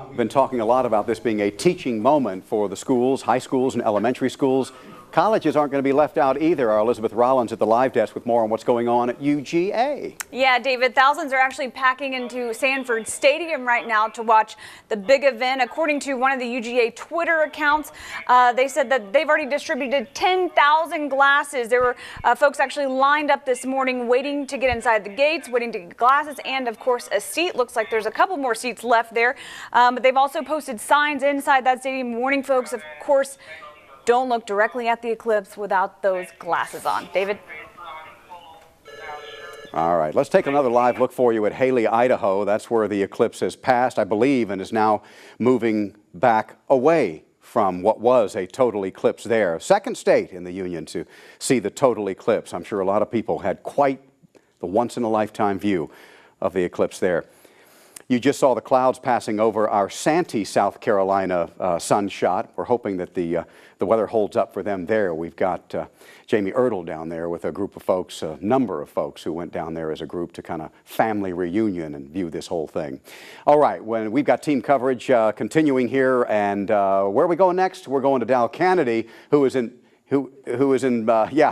We've been talking a lot about this being a teaching moment for the schools, high schools and elementary schools. Colleges aren't going to be left out either. Our Elizabeth Rawlins at the live desk with more on what's going on at UGA. Yeah, David, thousands are actually packing into Sanford Stadium right now to watch the big event. According to one of the UGA Twitter accounts, they said that they've already distributed 10,000 glasses. There were folks actually lined up this morning waiting to get inside the gates, waiting to get glasses, and of course a seat. Looks like there's a couple more seats left there. But they've also posted signs inside that stadium warning folks, of course, don't look directly at the eclipse without those glasses on. David? All right, let's take another live look for you at Haley, Idaho. That's where the eclipse has passed, I believe, and is now moving back away from what was a total eclipse there. Second state in the Union to see the total eclipse. I'm sure a lot of people had quite the once-in-a-lifetime view of the eclipse there. You just saw the clouds passing over our Santee, South Carolina sun shot. We're hoping that the weather holds up for them there. We've got Jamie Ertle down there with a group of folks, a number of folks who went down there as a group to kind of family reunion and view this whole thing. All right, we've got team coverage continuing here, and where are we going next? We're going to Cannady, who is in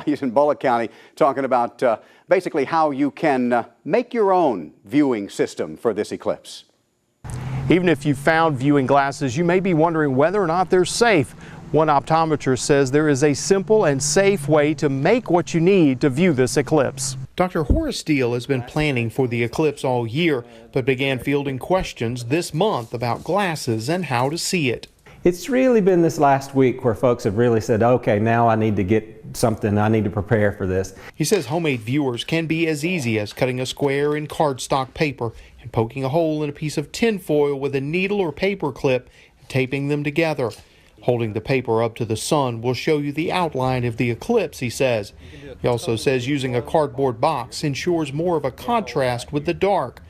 he's in Bullock County, talking about basically how you can make your own viewing system for this eclipse. Even if you found viewing glasses, you may be wondering whether or not they're safe. One optometrist says there is a simple and safe way to make what you need to view this eclipse. Dr. Horace Steele has been planning for the eclipse all year, but began fielding questions this month about glasses and how to see it. It's really been this last week where folks have really said, okay, now I need to get something, I need to prepare for this. He says homemade viewers can be as easy as cutting a square in cardstock paper and poking a hole in a piece of tin foil with a needle or paper clip and taping them together. Holding the paper up to the sun will show you the outline of the eclipse, he says. He also says using a cardboard box ensures more of a contrast with the dark.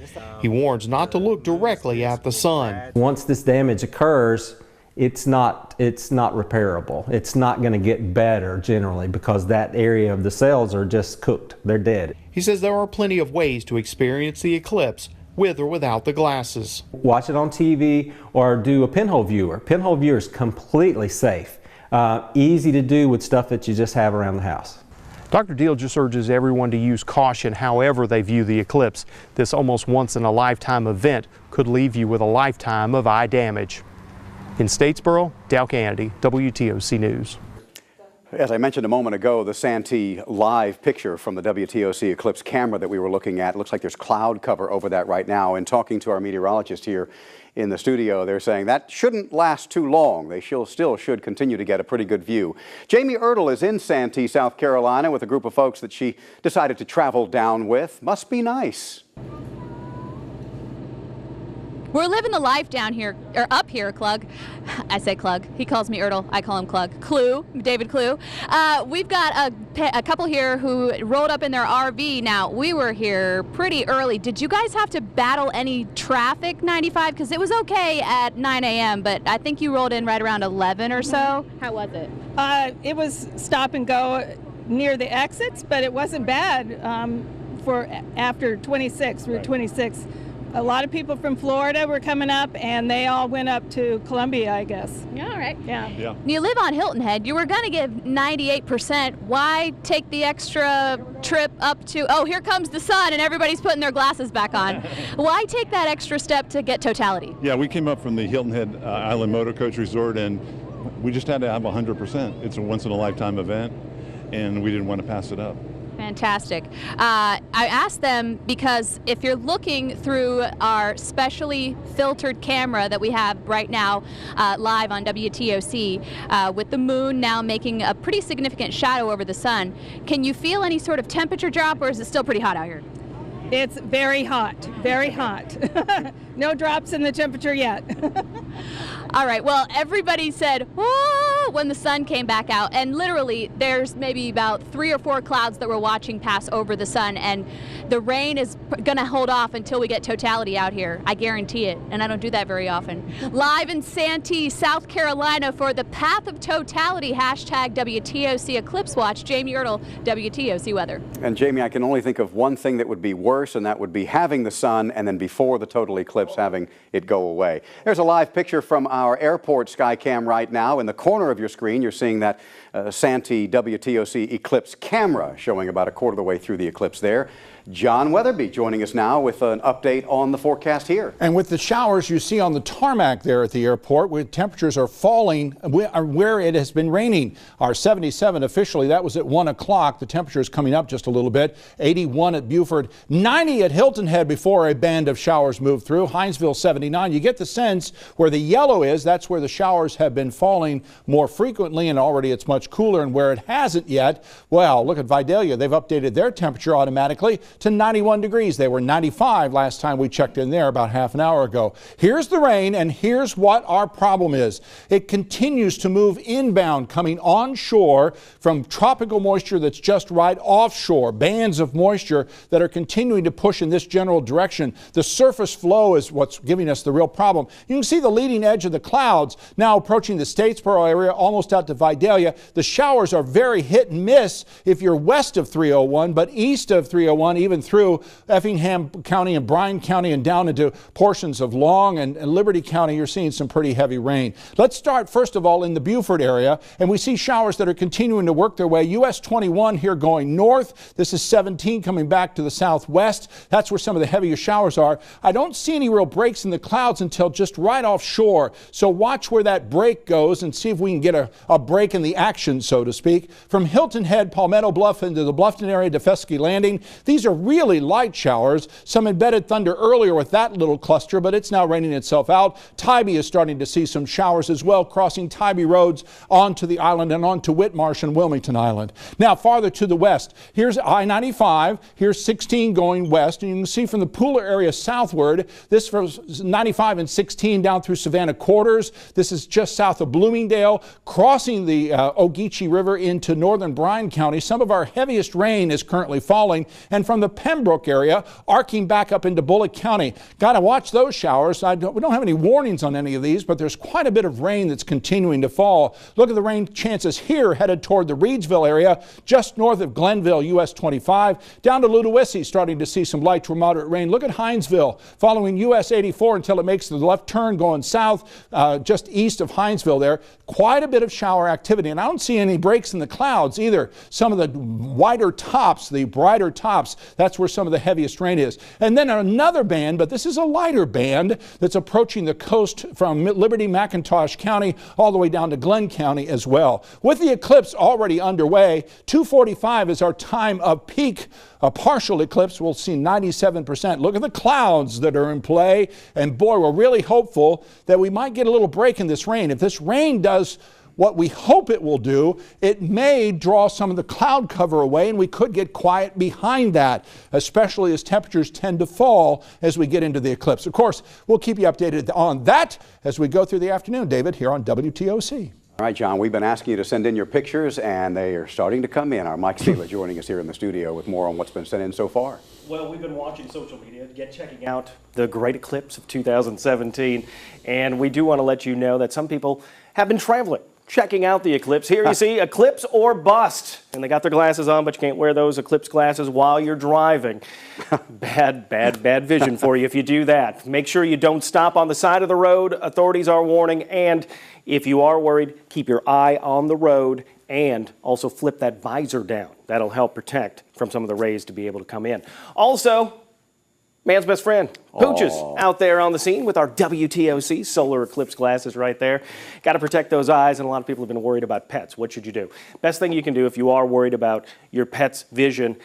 He warns not to look directly at the sun. Once this damage occurs, it's not repairable. It's not going to get better generally because that area of the cells are just cooked. They're dead. He says there are plenty of ways to experience the eclipse with or without the glasses. Watch it on TV or do a pinhole viewer. Pinhole viewer is completely safe. Easy to do with stuff that you just have around the house. Dr. Deal just urges everyone to use caution however they view the eclipse. This almost once-in-a-lifetime event could leave you with a lifetime of eye damage. In Statesboro, Cannady, WTOC News. As I mentioned a moment ago, the Santee live picture from the WTOC Eclipse camera that we were looking at, looks like there's cloud cover over that right now. And talking to our meteorologist here in the studio, they're saying that shouldn't last too long. They still should continue to get a pretty good view. Jamie Ertle is in Santee, South Carolina with a group of folks that she decided to travel down with. Must be nice. We're living the life down here, or up here, Klugh. I say Klugh. He calls me Ertle. I call him Klugh. Klugh, David Klugh. We've got a couple here who rolled up in their RV. Now, we were here pretty early. Did you guys have to battle any traffic, 95? Because it was okay at 9 a.m., but I think you rolled in right around 11 or so. How was it? It was stop and go near the exits, but it wasn't bad for after 26, Route 26. A lot of people from Florida were coming up, and they all went up to Columbia, I guess. Yeah, all right. Yeah. You live on Hilton Head. You were going to give 98%. Why take the extra trip up to, oh, here comes the sun, and everybody's putting their glasses back on. Why take that extra step to get totality? Yeah, we came up from the Hilton Head Island Motor Coach Resort, and we just had to have 100%. It's a once-in-a-lifetime event, and we didn't want to pass it up. Fantastic. I asked them because if you're looking through our specially filtered camera that we have right now live on WTOC, with the moon now making a pretty significant shadow over the sun, can you feel any sort of temperature drop, or is it still pretty hot out here? It's very hot, very hot. No drops in the temperature yet. All right, well, everybody said, whoa, when the sun came back out, and literally there's maybe about 3 or 4 clouds that we're watching pass over the sun, and the rain is gonna hold off until we get totality out here. I guarantee it, and I don't do that very often. Live in Santee, South Carolina for the Path of Totality, hashtag WTOC Eclipse Watch, Jamie Ertle, WTOC Weather. And Jamie, I can only think of one thing that would be worse, and that would be having the sun and then before the total eclipse having it go away. There's a live picture from our airport sky cam right now. In the corner of your screen, you're seeing that Santee WTOC Eclipse camera showing about a quarter of the way through the eclipse there. John Wetherbee joining us now with an update on the forecast here. And with the showers you see on the tarmac there at the airport, where temperatures are falling where it has been raining. Our 77 officially, that was at 1 o'clock. The temperature is coming up just a little bit. 81 at Buford, 90 at Hilton Head before a band of showers moved through. Hinesville 79. You get the sense where the yellow is, that's where the showers have been falling more frequently, and already it's much cooler. And where it hasn't yet, well, look at Vidalia. They've updated their temperature automatically to 91 degrees. They were 95 last time we checked in there about half an hour ago. Here's the rain, and here's what our problem is. It continues to move inbound, coming onshore from tropical moisture that's just right offshore. Bands of moisture that are continuing to push in this general direction. The surface flow is what's giving us the real problem. You can see the leading edge of the clouds now approaching the Statesboro area, almost out to Vidalia. The showers are very hit and miss if you're west of 301, but east of 301, even through Effingham County and Bryan County and down into portions of Long and Liberty County, you're seeing some pretty heavy rain. Let's start first of all in the Buford area, and we see showers that are continuing to work their way. US 21 here going north. This is 17 coming back to the southwest. That's where some of the heaviest showers are. I don't see any real breaks in the clouds until just right offshore, so watch where that break goes and see if we can get a break in the action, so to speak. From Hilton Head, Palmetto Bluff into the Bluffton area to Fescue Landing, these are really light showers. Some embedded thunder earlier with that little cluster, but it's now raining itself out. Tybee is starting to see some showers as well, crossing Tybee roads onto the island and onto Whitmarsh and Wilmington Island. Now farther to the west, here's I-95, here's 16 going west, and you can see from the Pooler area southward, this from 95 and 16 down through Savannah Quarters. This is just south of Bloomingdale, crossing the Ogeechee River into northern Bryan County. Some of our heaviest rain is currently falling, and from the Pembroke area, arcing back up into Bullock County. Got to watch those showers. We don't have any warnings on any of these, but there's quite a bit of rain that's continuing to fall. Look at the rain chances here headed toward the Reedsville area, just north of Glenville, US 25, down to Ludowici, starting to see some light to moderate rain. Look at Hinesville, following US 84 until it makes the left turn going south, just east of Hinesville there. Quite a bit of shower activity, and I don't see any breaks in the clouds either. Some of the wider tops, the brighter tops, that's where some of the heaviest rain is. And then another band, but this is a lighter band that's approaching the coast from Liberty, McIntosh County all the way down to Glenn County as well. With the eclipse already underway, 2:45 is our time of peak. A partial eclipse, we'll see 97%. Look at the clouds that are in play, and boy, we're really hopeful that we might get a little break in this rain. If this rain does what we hope it will do, it may draw some of the cloud cover away, and we could get quiet behind that, especially as temperatures tend to fall as we get into the eclipse. Of course, we'll keep you updated on that as we go through the afternoon. David, here on WTOC. All right, John, we've been asking you to send in your pictures, and they are starting to come in. Our Mike Zeigler joining us here in the studio with more on what's been sent in so far. Well, we've been watching social media, checking out the great eclipse of 2017, and we do want to let you know that some people have been traveling, checking out the eclipse. Here you see eclipse or bust, and they got their glasses on, but you can't wear those eclipse glasses while you're driving. Bad vision for you if you do that. Make sure you don't stop on the side of the road. Authorities are warning, and if you are worried, keep your eye on the road and also flip that visor down. That'll help protect from some of the rays to be able to come in. Also, man's best friend, Pooches, out there on the scene with our WTOC solar eclipse glasses right there. Got to protect those eyes, and a lot of people have been worried about pets. What should you do? Best thing you can do if you are worried about your pet's vision,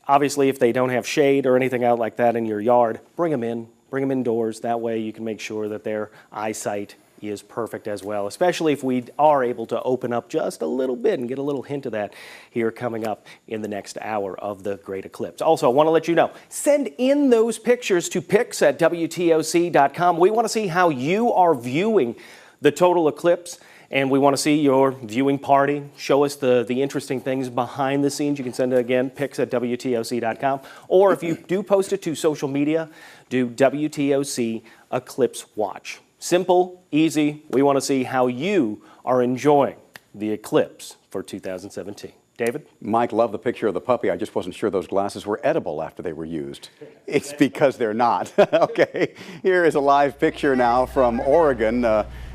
obviously if they don't have shade or anything out like that in your yard, bring them in, bring them indoors. That way you can make sure that their eyesight is perfect as well, especially if we are able to open up just a little bit and get a little hint of that here coming up in the next hour of the great eclipse. Also, I want to let you know, send in those pictures to pics@WTOC.com. We want to see how you are viewing the total eclipse, and we want to see your viewing party. Show us the interesting things behind the scenes. You can send it again, pics@WTOC.com. Or if you do post it to social media, do WTOC Eclipse Watch. Simple, easy. We want to see how you are enjoying the eclipse for 2017. David? Mike loved the picture of the puppy. I just wasn't sure those glasses were edible after they were used. It's because they're not. Okay, here is a live picture now from Oregon.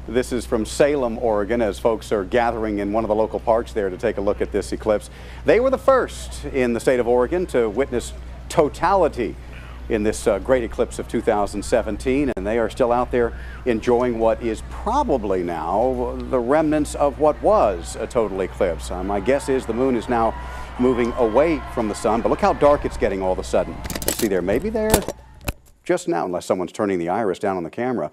This is from Salem, Oregon, as folks are gathering in one of the local parks there to take a look at this eclipse. They were the first in the state of Oregon to witness totality in this great eclipse of 2017, and they are still out there enjoying what is probably now the remnants of what was a total eclipse. My guess is the moon is now moving away from the sun, but look how dark it's getting all of a sudden. Let's see there, maybe there just now, unless someone's turning the iris down on the camera,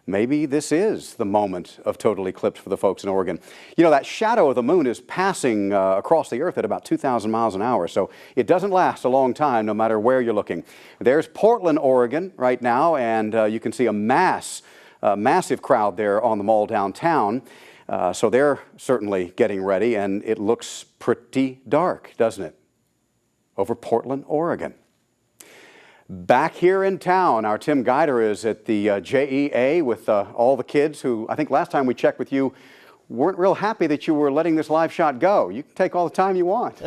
maybe this is the moment of total eclipse for the folks in Oregon. You know, that shadow of the moon is passing across the earth at about 2,000 miles an hour, so it doesn't last a long time no matter where you're looking. There's Portland, Oregon right now, and you can see a massive crowd there on the mall downtown. So they're certainly getting ready, and it looks pretty dark, doesn't it? Over Portland, Oregon. Back here in town, our Tim Guidera is at the JEA with all the kids who, I think last time we checked with you, weren't real happy that you were letting this live shot go. You can take all the time you want.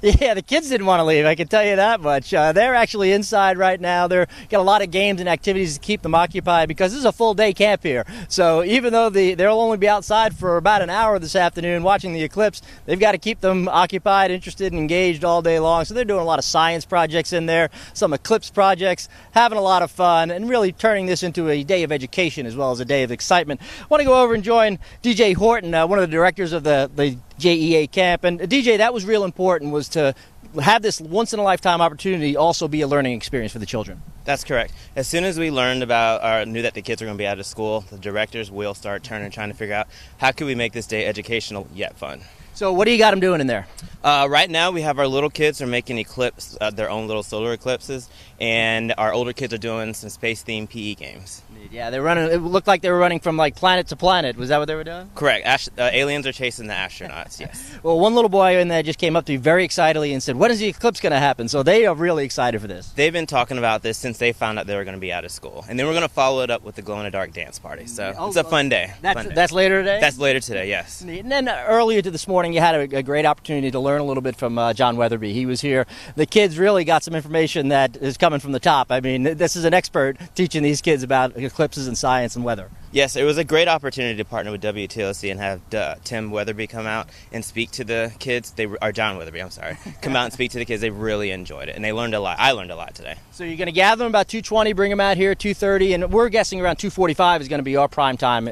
Yeah, the kids didn't want to leave, I can tell you that much. They're actually inside right now. They've got a lot of games and activities to keep them occupied because this is a full day camp here. So even though they'll only be outside for about an hour this afternoon watching the eclipse, they've got to keep them occupied, interested, and engaged all day long. So they're doing a lot of science projects in there, some eclipse projects, having a lot of fun, and really turning this into a day of education as well as a day of excitement. I want to go over and join DJ Horton, one of the directors of the JEA camp. And DJ, that was real important, was to have this once-in-a-lifetime opportunity also be a learning experience for the children. That's correct. As soon as we learned about, knew that the kids were going to be out of school, the directors will start trying to figure out how can we make this day educational yet fun. So what do you got them doing in there? Right now we have our little kids are making eclipse, their own little solar eclipses, and our older kids are doing some space-themed PE games. Yeah, they're running. It looked like they were running from like planet to planet. Was that what they were doing? Correct. Aliens are chasing the astronauts, yes. Well, one little boy in there just came up to me very excitedly and said, when is the eclipse going to happen? So they are really excited for this. They've been talking about this since they found out they were going to be out of school. And then we're going to follow it up with the glow-in-the-dark dance party. So it's a fun day. That's later today? That's later today, yes. And then earlier this morning, you had a great opportunity to learn a little bit from John Wetherbee. He was here. The kids really got some information that is coming from the top. I mean, this is an expert teaching these kids about eclipses and science and weather. Yes, it was a great opportunity to partner with WTOC and have Tim Wetherbee come out and speak to the kids. John Wetherbee, I'm sorry, come out and speak to the kids. They really enjoyed it, and they learned a lot. I learned a lot today. So you're going to gather them about 2:20, bring them out here 2:30, and we're guessing around 2:45 is going to be our prime time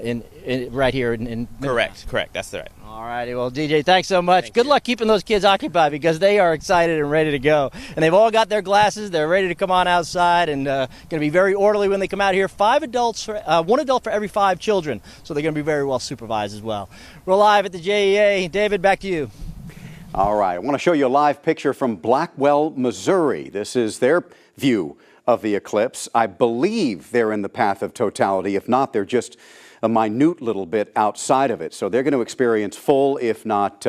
right here in Correct. That's right. All righty. Well, DJ, thanks so much. Good luck keeping those kids occupied because they are excited and ready to go. And they've all got their glasses. They're ready to come on outside and going to be very orderly when they come out here. 1 adult for every 5 children. So they're going to be very well supervised as well. We're live at the JEA. David, back to you. All right. I want to show you a live picture from Blackwell, Missouri. This is their view of the eclipse. I believe they're in the path of totality. If not, they're just a minute little bit outside of it. So they're going to experience full, if not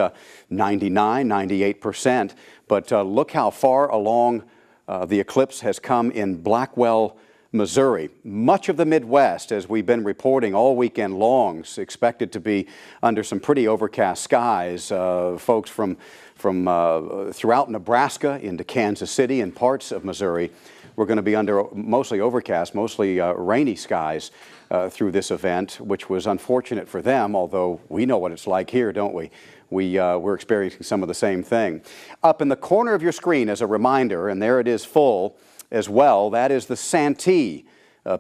99, 98%. But look how far along the eclipse has come in Blackwell, Missouri. Much of the Midwest, as we've been reporting all weekend long, is expected to be under some pretty overcast skies. Folks from throughout Nebraska into Kansas City and parts of Missouri, we're going to be under mostly overcast, mostly rainy skies through this event, which was unfortunate for them, although we know what it's like here, don't we? We're experiencing some of the same thing. Up in the corner of your screen as a reminder, and there it is full as well, that is the Santee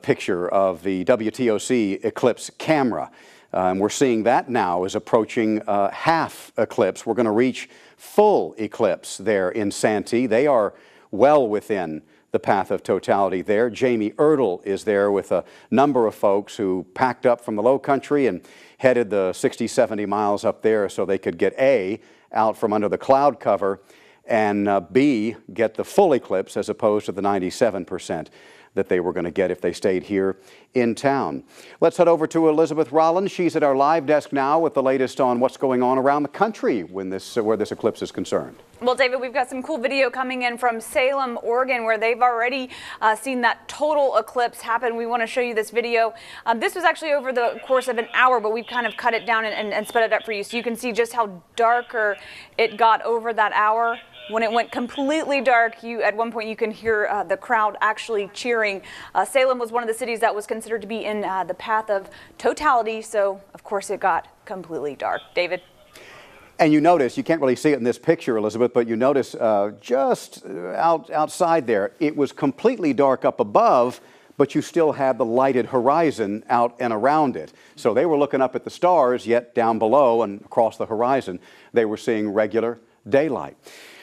picture of the WTOC Eclipse camera. And we're seeing that now is approaching half eclipse. We're going to reach full eclipse there in Santee. They are well within the path of totality there. Jamie Ertle is there with a number of folks who packed up from the low country and headed the 60, 70 miles up there so they could get A, out from under the cloud cover, and B, get the full eclipse as opposed to the 97% that they were going to get if they stayed here in town. Let's head over to Elizabeth Rawlins. She's at our live desk now with the latest on what's going on around the country when where this eclipse is concerned. Well, David, we've got some cool video coming in from Salem, Oregon, where they've already seen that total eclipse happen. We want to show you this video. This was actually over the course of an hour, but we've kind of cut it down and sped it up for you so you can see just how darker it got over that hour. When it went completely dark, at one point you can hear the crowd actually cheering. Salem was one of the cities that was considered to be in the path of totality, so of course it got completely dark. David? And you notice, you can't really see it in this picture, Elizabeth, but you notice just outside there, it was completely dark up above, but you still had the lighted horizon out and around it. So they were looking up at the stars, yet down below and across the horizon, they were seeing regular daylight.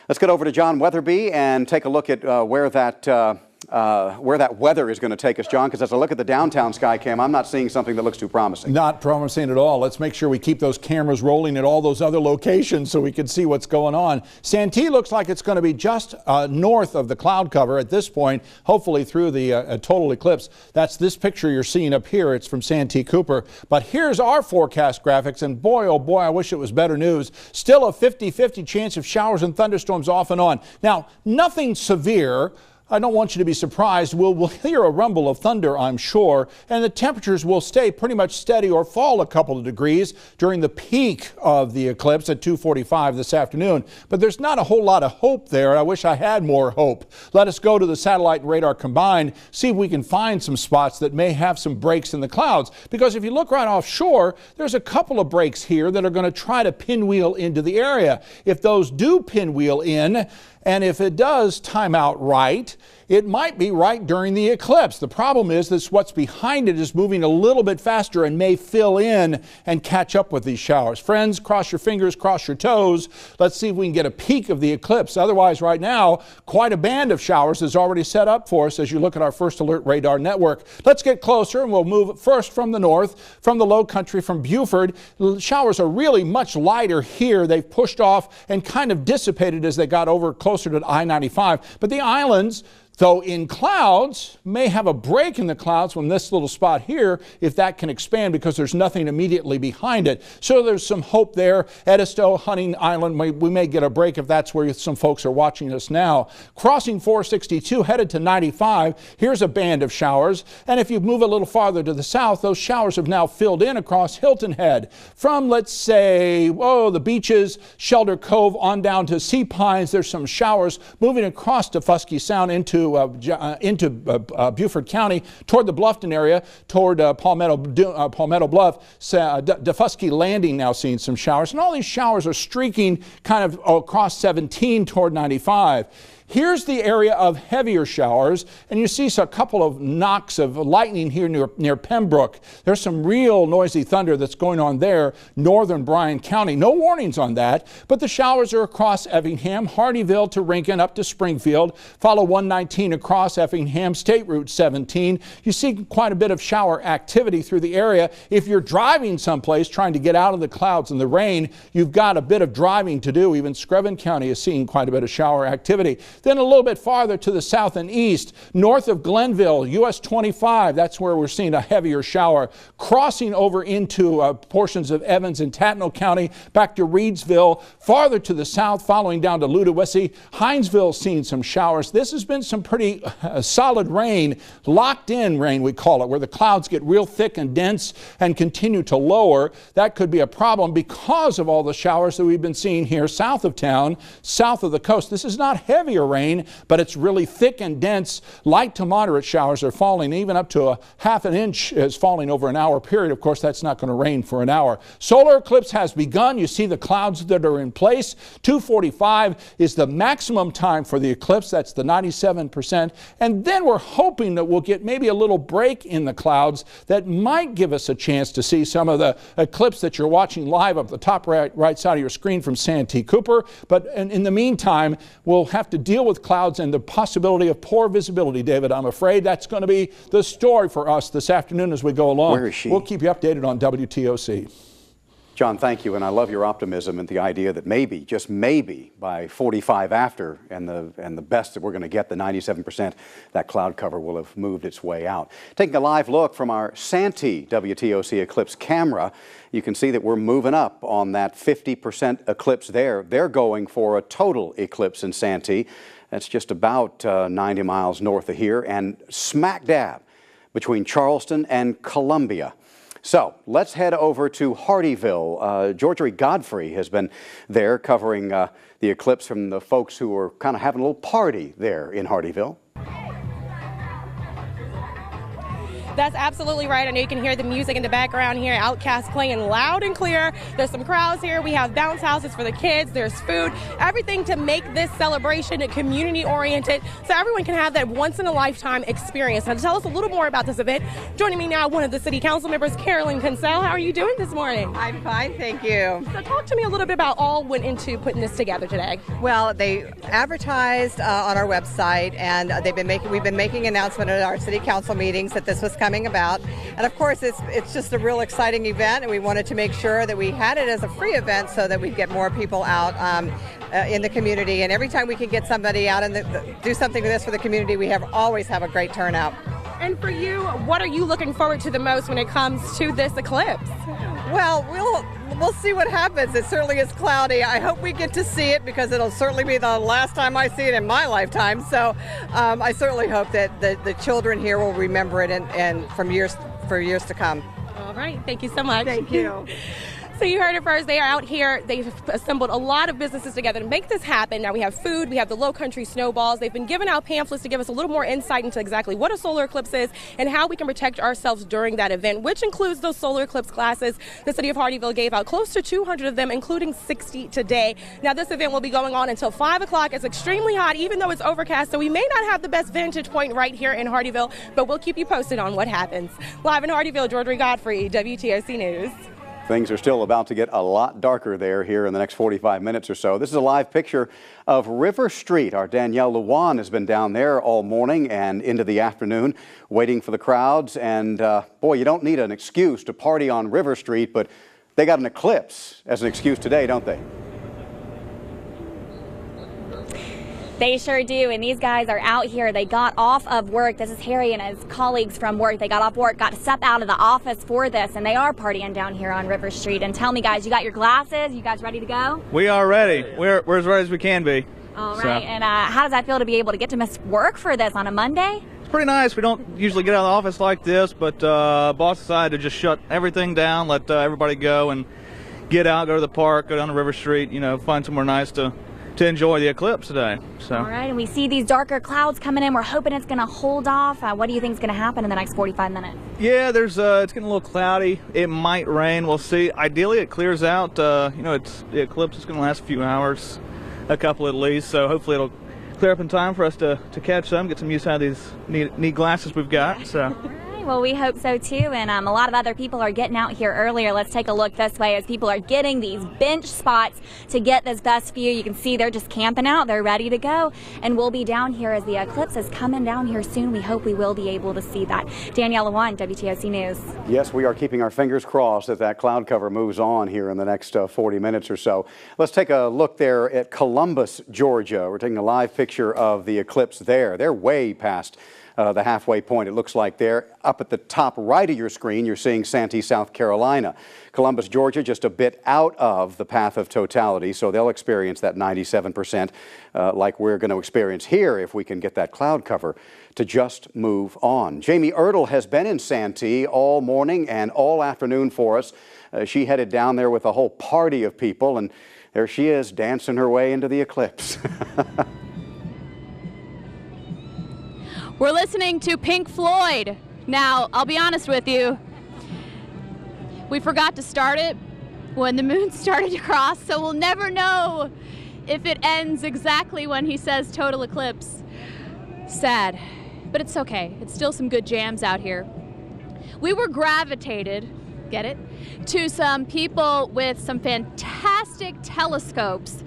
Let's get over to John Wetherbee and take a look at where that weather is going to take us, John, because as I look at the downtown sky cam, I'm not seeing something that looks too promising. Not promising at all. Let's make sure we keep those cameras rolling at all those other locations so we can see what's going on. Santee looks like it's going to be just north of the cloud cover at this point, hopefully through the total eclipse. That's this picture you're seeing up here. It's from Santee Cooper. But here's our forecast graphics, and boy, oh boy, I wish it was better news. Still a 50-50 chance of showers and thunderstorms off and on. Now, nothing severe. I don't want you to be surprised. We'll hear a rumble of thunder, I'm sure, and the temperatures will stay pretty much steady or fall a couple of degrees during the peak of the eclipse at 2:45 this afternoon. But there's not a whole lot of hope there. I wish I had more hope. Let us go to the satellite and radar combined, see if we can find some spots that may have some breaks in the clouds. Because if you look right offshore, there's a couple of breaks here that are going to try to pinwheel into the area. If those do pinwheel in, and if it does time out right, it might be right during the eclipse. The problem is that what's behind it is moving a little bit faster and may fill in and catch up with these showers. Friends, cross your fingers, cross your toes. Let's see if we can get a peek of the eclipse. Otherwise, right now, quite a band of showers is already set up for us as you look at our First Alert Radar Network. Let's get closer, and we'll move first from the north, from the low country, from Buford. The showers are really much lighter here. They've pushed off and kind of dissipated as they got over closer to I-95. But the islands, though in clouds, may have a break in the clouds from this little spot here, if that can expand, because there's nothing immediately behind it. So there's some hope there. Edisto, Hunting Island, we may get a break if that's where some folks are watching us now. Crossing 462, headed to 95. Here's a band of showers. And if you move a little farther to the south, those showers have now filled in across Hilton Head. From, let's say, the beaches, Shelter Cove, on down to Sea Pines, there's some showers moving across Defusky Sound into Beaufort County, toward the Bluffton area, toward Palmetto Bluff. Defusky Landing now seeing some showers. And all these showers are streaking kind of across 17 toward 95. Here's the area of heavier showers, and you see a couple of knocks of lightning here near Pembroke. There's some real noisy thunder that's going on there, northern Bryan County. No warnings on that, but the showers are across Effingham, Hardyville to Rincon, up to Springfield. Follow 119 across Effingham, State Route 17. You see quite a bit of shower activity through the area. If you're driving someplace trying to get out of the clouds and the rain, you've got a bit of driving to do. Even Screven County is seeing quite a bit of shower activity. Then a little bit farther to the south and east, north of Glenville, US 25, that's where we're seeing a heavier shower. Crossing over into portions of Evans and Tatnall County, back to Reedsville, farther to the south, following down to Ludowici. Hinesville seeing some showers. This has been some pretty solid rain, locked in rain we call it, where the clouds get real thick and dense and continue to lower. That could be a problem because of all the showers that we've been seeing here south of town, south of the coast. This is not heavier rain, but it's really thick and dense. Light to moderate showers are falling. Even up to a half an inch is falling over an hour period. Of course, that's not going to rain for an hour. Solar eclipse has begun. You see the clouds that are in place. 2:45 is the maximum time for the eclipse. That's the 97%. And then we're hoping that we'll get maybe a little break in the clouds that might give us a chance to see some of the eclipse that you're watching live up the top right side of your screen from Santee Cooper. But in the meantime, we'll have to deal deal with clouds and the possibility of poor visibility, David. I'm afraid that's going to be the story for us this afternoon as we go along. Where is she? We'll keep you updated on WTOC. John, thank you, and I love your optimism and the idea that maybe, just maybe, by 45 after, and the best that we're going to get, the 97%, that cloud cover will have moved its way out. Taking a live look from our Santee WTOC Eclipse camera, you can see that we're moving up on that 50% eclipse there. They're going for a total eclipse in Santee. That's just about 90 miles north of here, and smack dab between Charleston and Columbia. So let's head over to Hardeeville. Georgiaree Godfrey has been there covering the eclipse from the folks who were kind of having a little party there in Hardeeville. That's absolutely right. I know you can hear the music in the background here. Outcast playing loud and clear. There's some crowds here. We have bounce houses for the kids. There's food. Everything to make this celebration community-oriented so everyone can have that once-in-a-lifetime experience. Now, to tell us a little more about this event, joining me now, one of the city council members, Carolyn Consell. How are you doing this morning? I'm fine, thank you. So talk to me a little bit about all went into putting this together today. Well, they advertised on our website, and we've been making announcement at our city council meetings that this was coming about. And of course, it's just a real exciting event, and we wanted to make sure that we had it as a free event so that we'd get more people out in the community. And every time we can get somebody out and do something like this for the community, we always have a great turnout. And for you, what are you looking forward to the most when it comes to this eclipse? Well, we'll see what happens. It certainly is cloudy. I hope we get to see it because it'll certainly be the last time I see it in my lifetime. So I certainly hope that the children here will remember it and for years to come. All right. Thank you so much. Thank you. So you heard it first. They are out here. They've assembled a lot of businesses together to make this happen. Now we have food. We have the Low Country snowballs. They've been giving out pamphlets to give us a little more insight into exactly what a solar eclipse is and how we can protect ourselves during that event, which includes those solar eclipse glasses. The city of Hardeeville gave out close to 200 of them, including 60 today. Now this event will be going on until 5 o'clock. It's extremely hot, even though it's overcast, so we may not have the best vantage point right here in Hardeeville, but we'll keep you posted on what happens. Live in Hardeeville, Georgiaree Godfrey, WTOC News. Things are still about to get a lot darker there here in the next 45 minutes or so. This is a live picture of River Street. Our Danielle Lewan has been down there all morning and into the afternoon waiting for the crowds. And boy, you don't need an excuse to party on River Street, but they got an eclipse as an excuse today, don't they? They sure do, and these guys are out here. They got off of work. This is Harry and his colleagues from work. They got off work, got to step out of the office for this, and they are partying down here on River Street. And tell me, guys, you got your glasses? You guys ready to go? We are ready. We're as ready as we can be. All right, and how does that feel to be able to get to miss work for this on a Monday? It's pretty nice. We don't usually get out of the office like this, but boss decided to just shut everything down, let everybody go and get out, go to the park, go down to River Street, find somewhere nice to enjoy the eclipse today. So. All right, and we see these darker clouds coming in. We're hoping it's going to hold off. What do you think is going to happen in the next 45 minutes? Yeah, it's getting a little cloudy. It might rain. We'll see. Ideally, it clears out. The eclipse is going to last a few hours, a couple at least. So hopefully it'll clear up in time for us to catch some, get some use out of these neat glasses we've got. So. Well, we hope so too, and a lot of other people are getting out here earlier. Let's take a look this way as people are getting these bench spots to get this best view. You can see they're just camping out. They're ready to go, and we'll be down here as the eclipse is coming down here soon. We hope we will be able to see that. Danielle Lewan, WTOC News. Yes, we are keeping our fingers crossed that that cloud cover moves on here in the next 40 minutes or so. Let's take a look there at Columbus, Georgia. We're taking a live picture of the eclipse there. They're way past the halfway point. It looks like there. Up at the top right of your screen, you're seeing Santee, South Carolina. Columbus, Georgia, just a bit out of the path of totality, so they'll experience that 97% like we're going to experience here if we can get that cloud cover to just move on. Jamie Ertle has been in Santee all morning and all afternoon for us. She headed down there with a whole party of people, and there she is dancing her way into the eclipse. We're listening to Pink Floyd. Now, I'll be honest with you, we forgot to start it when the moon started to cross, so we'll never know if it ends exactly when he says total eclipse. Sad, but it's okay. It's still some good jams out here. We were gravitated, get it, to some people with some fantastic telescopes,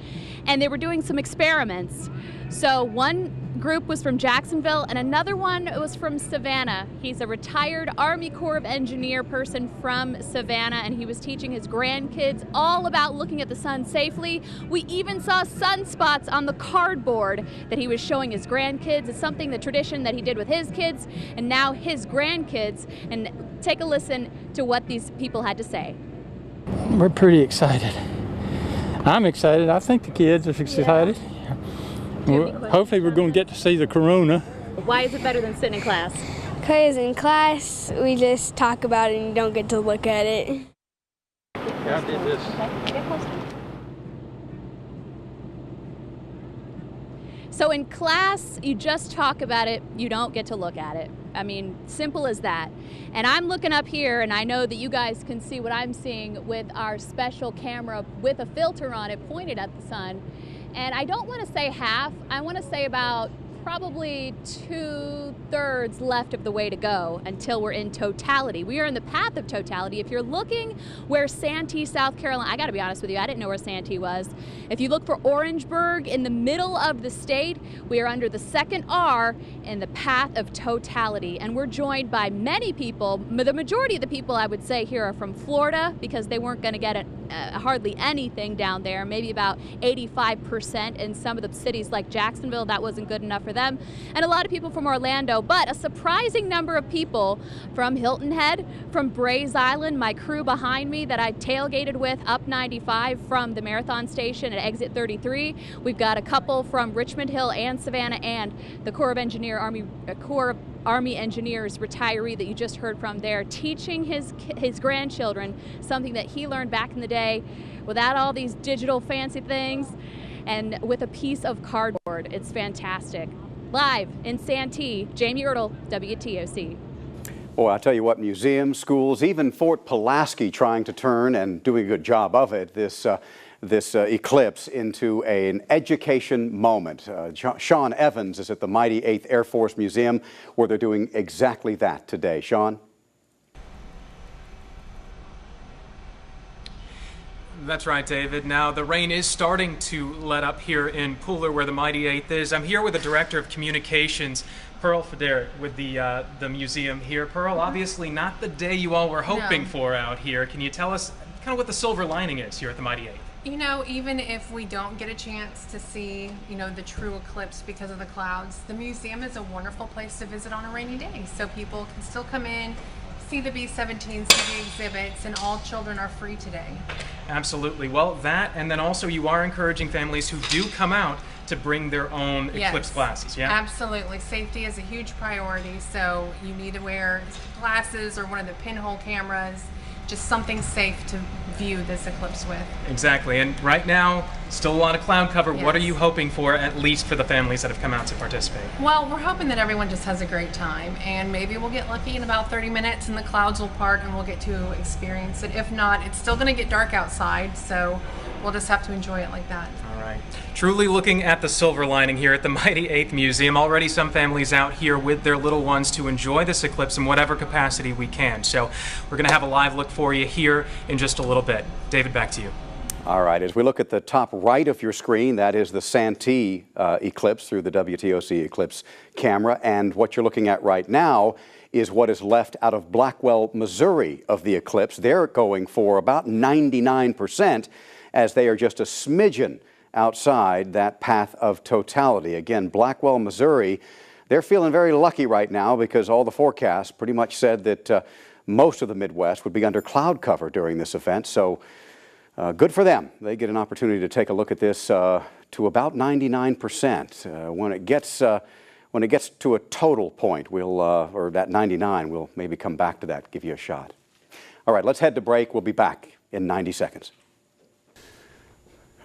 and they were doing some experiments. So one group was from Jacksonville and another one was from Savannah. He's a retired Army Corps of Engineer person from Savannah, and he was teaching his grandkids all about looking at the sun safely. We even saw sunspots on the cardboard that he was showing his grandkids. It's something, the tradition that he did with his kids and now his grandkids. And take a listen to what these people had to say. We're pretty excited. I'm excited. I think the kids are excited. Hopefully we're going to get to see the corona. Why is it better than sitting in class? Because in class, we just talk about it and you don't get to look at it. Yeah, I did this. So in class, you just talk about it, you don't get to look at it. I mean, simple as that. And I'm looking up here, and I know that you guys can see what I'm seeing with our special camera with a filter on it pointed at the sun. And I don't want to say half, I want to say about probably 2/3 left of the way to go until we're in totality. We are in the path of totality. If you're looking where Santee, South Carolina, I gotta be honest with you, I didn't know where Santee was. If you look for Orangeburg in the middle of the state, we are under the second R in the path of totality. And we're joined by many people. The majority of the people I would say here are from Florida because they weren't gonna get hardly anything down there, maybe about 85% in some of the cities like Jacksonville. That wasn't good enough for them, and a lot of people from Orlando, but a surprising number of people from Hilton Head, from Brays Island, my crew behind me that I tailgated with up 95 from the Marathon Station at exit 33. We've got a couple from Richmond Hill and Savannah, and the Corps of Army Engineers retiree that you just heard from there, teaching his grandchildren something that he learned back in the day without all these digital fancy things and with a piece of cardboard. It's fantastic. Live in Santee, Jamie Ertle, WTOC. Boy, I tell you what, museums, schools, even Fort Pulaski trying to turn and doing a good job of it, this eclipse into an education moment. Sean Evans is at the mighty 8th Air Force Museum where they're doing exactly that today. Sean? That's right, David. Now, the rain is starting to let up here in Pooler where the mighty 8th is. I'm here with the Director of Communications, Pearl Federic, with the museum here. Pearl, obviously not the day you all were hoping for out here. Can you tell us kind of what the silver lining is here at the mighty 8th? You know, even if we don't get a chance to see, you know, the true eclipse because of the clouds, the museum is a wonderful place to visit on a rainy day. So people can still come in, see the B-17, see the exhibits, and all children are free today. Absolutely. Well, that, and then also you are encouraging families who do come out to bring their own eclipse glasses, yeah? Absolutely. Safety is a huge priority, so you need to wear glasses or one of the pinhole cameras, just something safe to view this eclipse with. Exactly, and right now, still a lot of cloud cover. Yes. What are you hoping for, at least for the families that have come out to participate? Well, we're hoping that everyone just has a great time, and maybe we'll get lucky in about 30 minutes and the clouds will part and we'll get to experience it. If not, it's still going to get dark outside, so we'll just have to enjoy it like that. All right. Truly looking at the silver lining here at the mighty 8th Museum. Already some families out here with their little ones to enjoy this eclipse in whatever capacity we can. So we're going to have a live look for you here in just a little bit. David, back to you. All right, as we look at the top right of your screen, that is the Santee eclipse through the WTOC Eclipse camera. And what you're looking at right now is what is left out of Blackwell, Missouri of the eclipse. They're going for about 99%, as they are just a smidgen outside that path of totality. Again, Blackwell, Missouri, they're feeling very lucky right now because all the forecasts pretty much said that most of the Midwest would be under cloud cover during this event. So good for them. They get an opportunity to take a look at this to about 99%. When it gets to a total point, we'll or that 99, we'll maybe come back to that, give you a shot. All right, let's head to break. We'll be back in 90 seconds.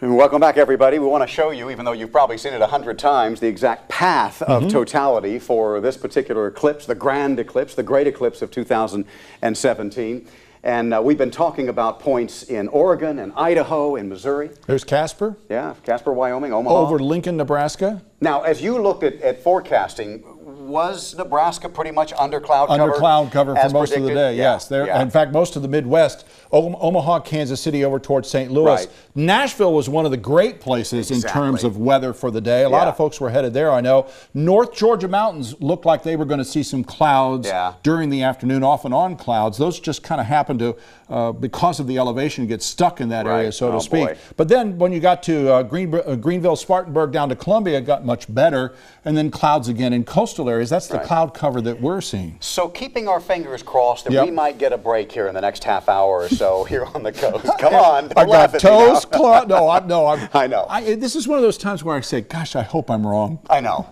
And welcome back, everybody. We want to show you, even though you've probably seen it 100 times, the exact path of totality for this particular eclipse, the grand eclipse, the great eclipse of 2017. And we've been talking about points in Oregon and Idaho and Missouri. There's Casper. Yeah, Casper, Wyoming, Omaha. Over Lincoln, Nebraska. Now, as you looked at forecasting, was Nebraska pretty much under cloud cover? Under cloud cover for most of the day, Yeah. yes. In fact, most of the Midwest, Omaha, Kansas City over towards St. Louis. Right. Nashville was one of the great places in terms of weather for the day. A lot of folks were headed there, I know. North Georgia mountains looked like they were going to see some clouds during the afternoon, off and on clouds. Those just kind of happened to, because of the elevation, get stuck in that area, so to speak. Boy. But then when you got to Greenville, Spartanburg, down to Columbia, it got much better. And then clouds again in coastal areas. That's the cloud cover that we're seeing. So keeping our fingers crossed that we might get a break here in the next half hour or so here on the coast. Come on, I got toes clawed. No, I know. This is one of those times where I say, gosh, I hope I'm wrong. I know.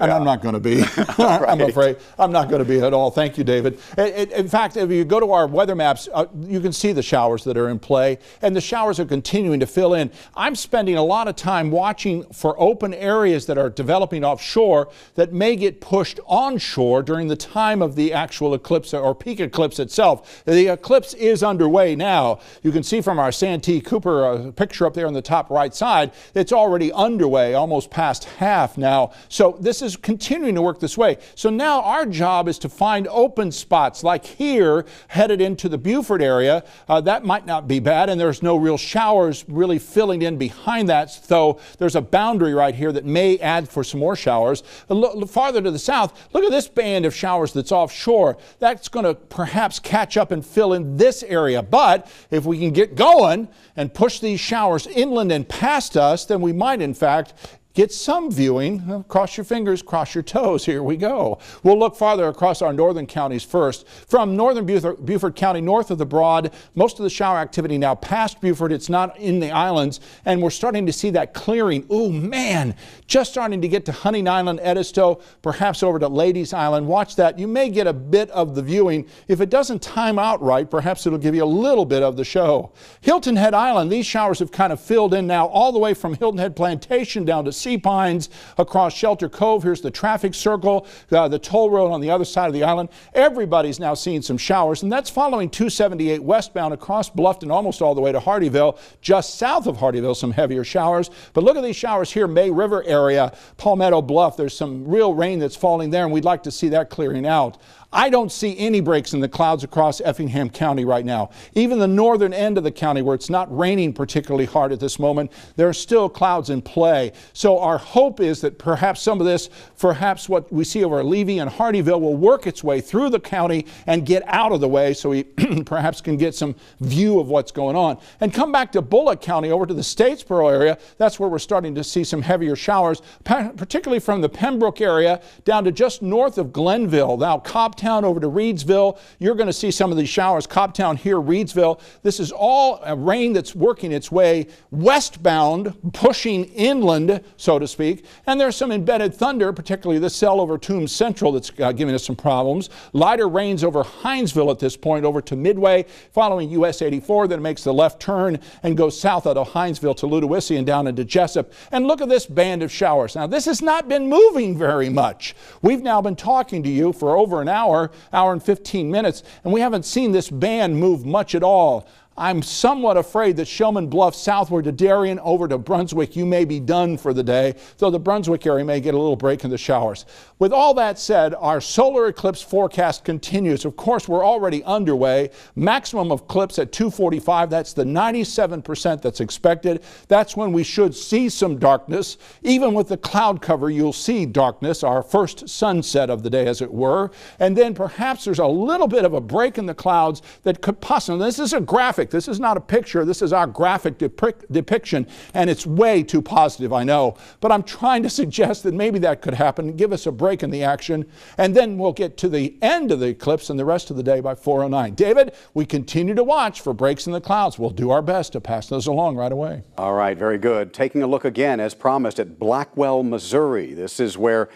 And I'm not going to be. I'm afraid I'm not going to be at all. Thank you, David. In fact, if you go to our weather maps, you can see the showers that are in play, and the showers are continuing to fill in. I'm spending a lot of time watching for open areas that are developing offshore that may get pushed onshore during the time of the actual eclipse or peak eclipse itself. The eclipse is underway now. You can see from our Santee Cooper picture up there on the top right side, it's already underway, almost past half now. So this is continuing to work this way. So now our job is to find open spots like here headed into the Beaufort area. That might not be bad, and there's no real showers really filling in behind that, though there's a boundary right here that may add for some more showers. A little farther to the south, look at this band of showers that's offshore. That's going to perhaps catch up and fill in this area. But if we can get going and push these showers inland and past us, then we might in fact get some viewing. Well, cross your fingers, cross your toes. Here we go. We'll look farther across our northern counties first. From northern Beaufort County, north of the Broad, most of the shower activity now past Beaufort. It's not in the islands, and we're starting to see that clearing. Oh, man, just starting to get to Hunting Island, Edisto, perhaps over to Ladies Island. Watch that. You may get a bit of the viewing. If it doesn't time out right, perhaps it'll give you a little bit of the show. Hilton Head Island, these showers have kind of filled in now all the way from Hilton Head Plantation down to Sea Pines, across Shelter Cove. Here's the traffic circle, the toll road on the other side of the island. Everybody's now seeing some showers, and that's following 278 westbound across Bluffton almost all the way to Hardeeville. Just south of Hardeeville, some heavier showers. But look at these showers here, May River area, Palmetto Bluff. There's some real rain that's falling there, and we'd like to see that clearing out. I don't see any breaks in the clouds across Effingham County right now. Even the northern end of the county, where it's not raining particularly hard at this moment, there are still clouds in play. So our hope is that perhaps some of this, perhaps what we see over Levy and Hardeeville, will work its way through the county and get out of the way so we perhaps can get some view of what's going on. And come back to Bullock County over to the Statesboro area. That's where we're starting to see some heavier showers, particularly from the Pembroke area down to just north of Glenville. Now, Cobbtown over to Reedsville, you're going to see some of these showers. Cobbtown here, Reedsville. This is all rain that's working its way westbound, pushing inland, so to speak. And there's some embedded thunder, particularly this cell over Toombs Central that's giving us some problems. Lighter rains over Hinesville at this point, over to Midway, following US 84, then makes the left turn and goes south out of Hinesville to Ludowici and down into Jessup. And look at this band of showers. Now, this has not been moving very much. We've now been talking to you for over an hour and 15 minutes, and we haven't seen this band move much at all. I'm somewhat afraid that Showman Bluff southward to Darien over to Brunswick, you may be done for the day, though the Brunswick area may get a little break in the showers. With all that said, our solar eclipse forecast continues. Of course, we're already underway. Maximum of eclipse at 2:45. That's the 97% that's expected. That's when we should see some darkness. Even with the cloud cover, you'll see darkness, our first sunset of the day, as it were. And then perhaps there's a little bit of a break in the clouds that could possibly, this is a graphic. This is not a picture. This is our graphic depiction, and it's way too positive, I know. But I'm trying to suggest that maybe that could happen and give us a break in the action, and then we'll get to the end of the eclipse and the rest of the day by 4:09. David, we continue to watch for breaks in the clouds. We'll do our best to pass those along right away. All right, very good. Taking a look again, as promised, at Blackwell, Missouri. This is where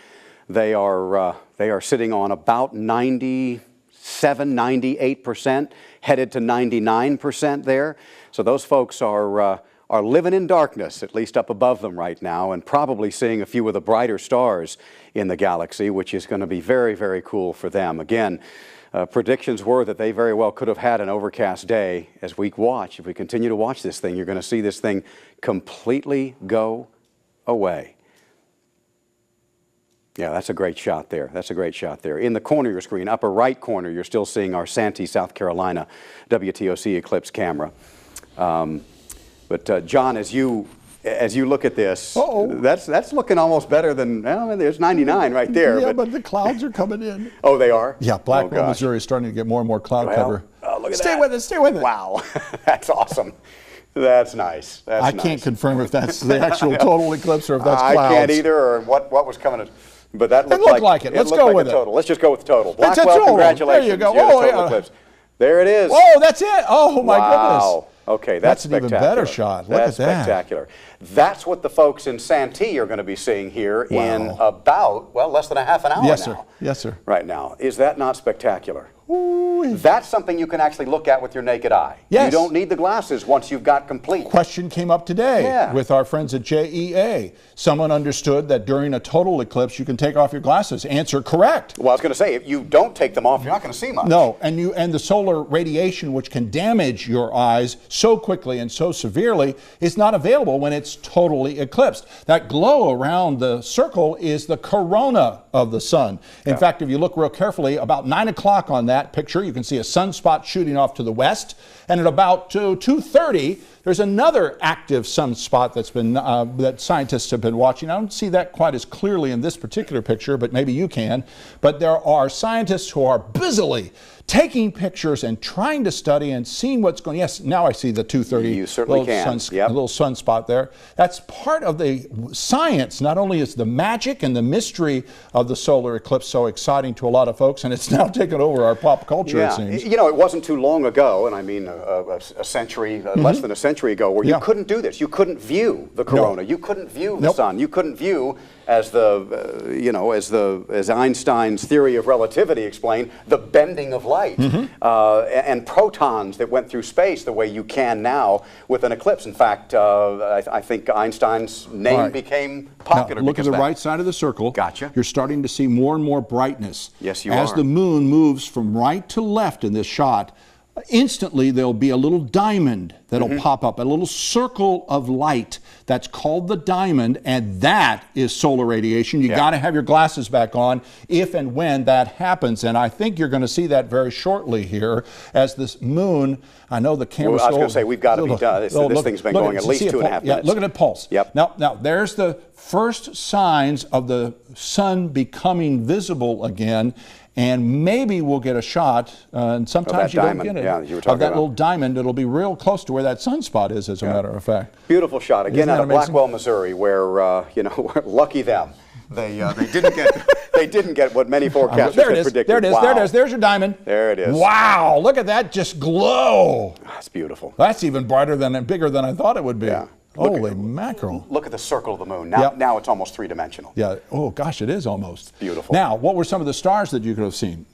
they are sitting on about 97, 98%, headed to 99% there. So those folks are living in darkness, at least up above them right now, and probably seeing a few of the brighter stars in the galaxy, which is going to be very, very cool for them. Again, predictions were that they very well could have had an overcast day. As we watch, if we continue to watch this thing, you're going to see this thing completely go away. Yeah, that's a great shot there. That's a great shot there. In the corner of your screen, upper right corner, you're still seeing our Santee, South Carolina WTOC Eclipse camera. But John, as you look at this, that's looking almost better than, well, I mean, there's 99 right there. Yeah, but the clouds are coming in. Oh, they are? Yeah, Blackwell, Missouri is starting to get more and more cloud cover. Oh, look at stay that. with it, stay with it. Wow, that's awesome. That's nice. That's I nice. can't confirm if that's the actual total eclipse or if that's clouds. I can't either, or what was coming. But that looked like it. Let's looked go like with a it. total. Let's just go with the total. It's a Blackwell, total. congratulations. There you go. You're the Oh, total yeah. eclipse. There it is. Oh, that's it. Oh, my goodness. Wow. Okay, that's an even better shot. Look That's at that. spectacular. That's what the folks in Santee are going to be seeing here in about, well, less than a half an hour Yes, now. sir. Yes, sir. Right now. Is that not spectacular? That's something you can actually look at with your naked eye. Yes. You don't need the glasses once you've got complete. Question came up today with our friends at JEA. Someone understood that during a total eclipse you can take off your glasses. Answer correct. Well, I was going to say, if you don't take them off, you're not going to see much. No, and the solar radiation, which can damage your eyes so quickly and so severely, is not available when it's totally eclipsed. That glow around the circle is the corona of the sun. In fact, if you look real carefully, about 9 o'clock on that picture, you can see a sunspot shooting off to the west, and at about 2:30, there's another active sunspot that's been that scientists have been watching. I don't see that quite as clearly in this particular picture, but maybe you can. But there are scientists who are busily taking pictures and trying to study and seeing what's going on. Yes, now I see the 2:30 You certainly can. A little sunspot there. That's part of the science. Not only is the magic and the mystery of the solar eclipse so exciting to a lot of folks, and it's now taken over our pop culture, it seems. You know, it wasn't too long ago, and I mean a century, less than a century ago, where you couldn't do this. You couldn't view the corona. You couldn't view the sun. You couldn't view, as as Einstein's theory of relativity explained, the bending of light and protons that went through space the way you can now with an eclipse. In fact, I think Einstein's name became popular. Now, look at the right side of the circle. Gotcha. You're starting to see more and more brightness. Yes, you As are. the moon moves from right to left in this shot, instantly there'll be a little diamond that'll pop up, a little circle of light that's called the diamond, and that is solar radiation. You got to have your glasses back on if and when that happens, and I think you're going to see that very shortly here as this moon. I know the camera. Well, I was going to say, we've got to be done. This thing's been going at least 2.5 minutes. Yeah, look at the pulse. Yep. Now there's the first signs of the sun becoming visible again. And maybe we'll get a shot, and sometimes you don't get it, you were talking of that about. little diamond. It'll be real close to where that sunspot is, as a matter of fact. Beautiful shot again out of Blackwell, Missouri, where lucky them. They didn't get what many forecasters had predicted. There it is. Wow. There it is. There's your diamond. There it is. Wow! Look at that, just glow. That's beautiful. That's even brighter than and bigger than I thought it would be. Yeah. Holy mackerel. Look at the circle of the moon. Now it's almost three-dimensional. Yeah. Oh, gosh, it is almost. Beautiful. Now, what were some of the stars that you could have seen?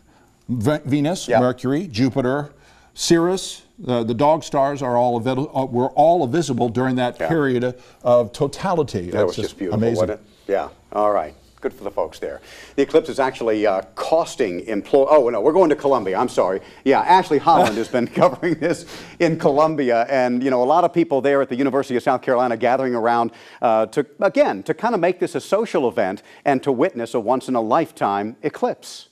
Venus, Mercury, Jupiter, Sirius. The dog stars were all visible during that period of totality. That was just beautiful, amazing. wasn't it? Yeah. All right. Good for the folks there. The eclipse is actually costing oh, no, we're going to Columbia. I'm sorry. Yeah, Ashley Holland has been covering this in Columbia. And, a lot of people there at the University of South Carolina gathering around to kind of make this a social event and to witness a once-in-a-lifetime eclipse.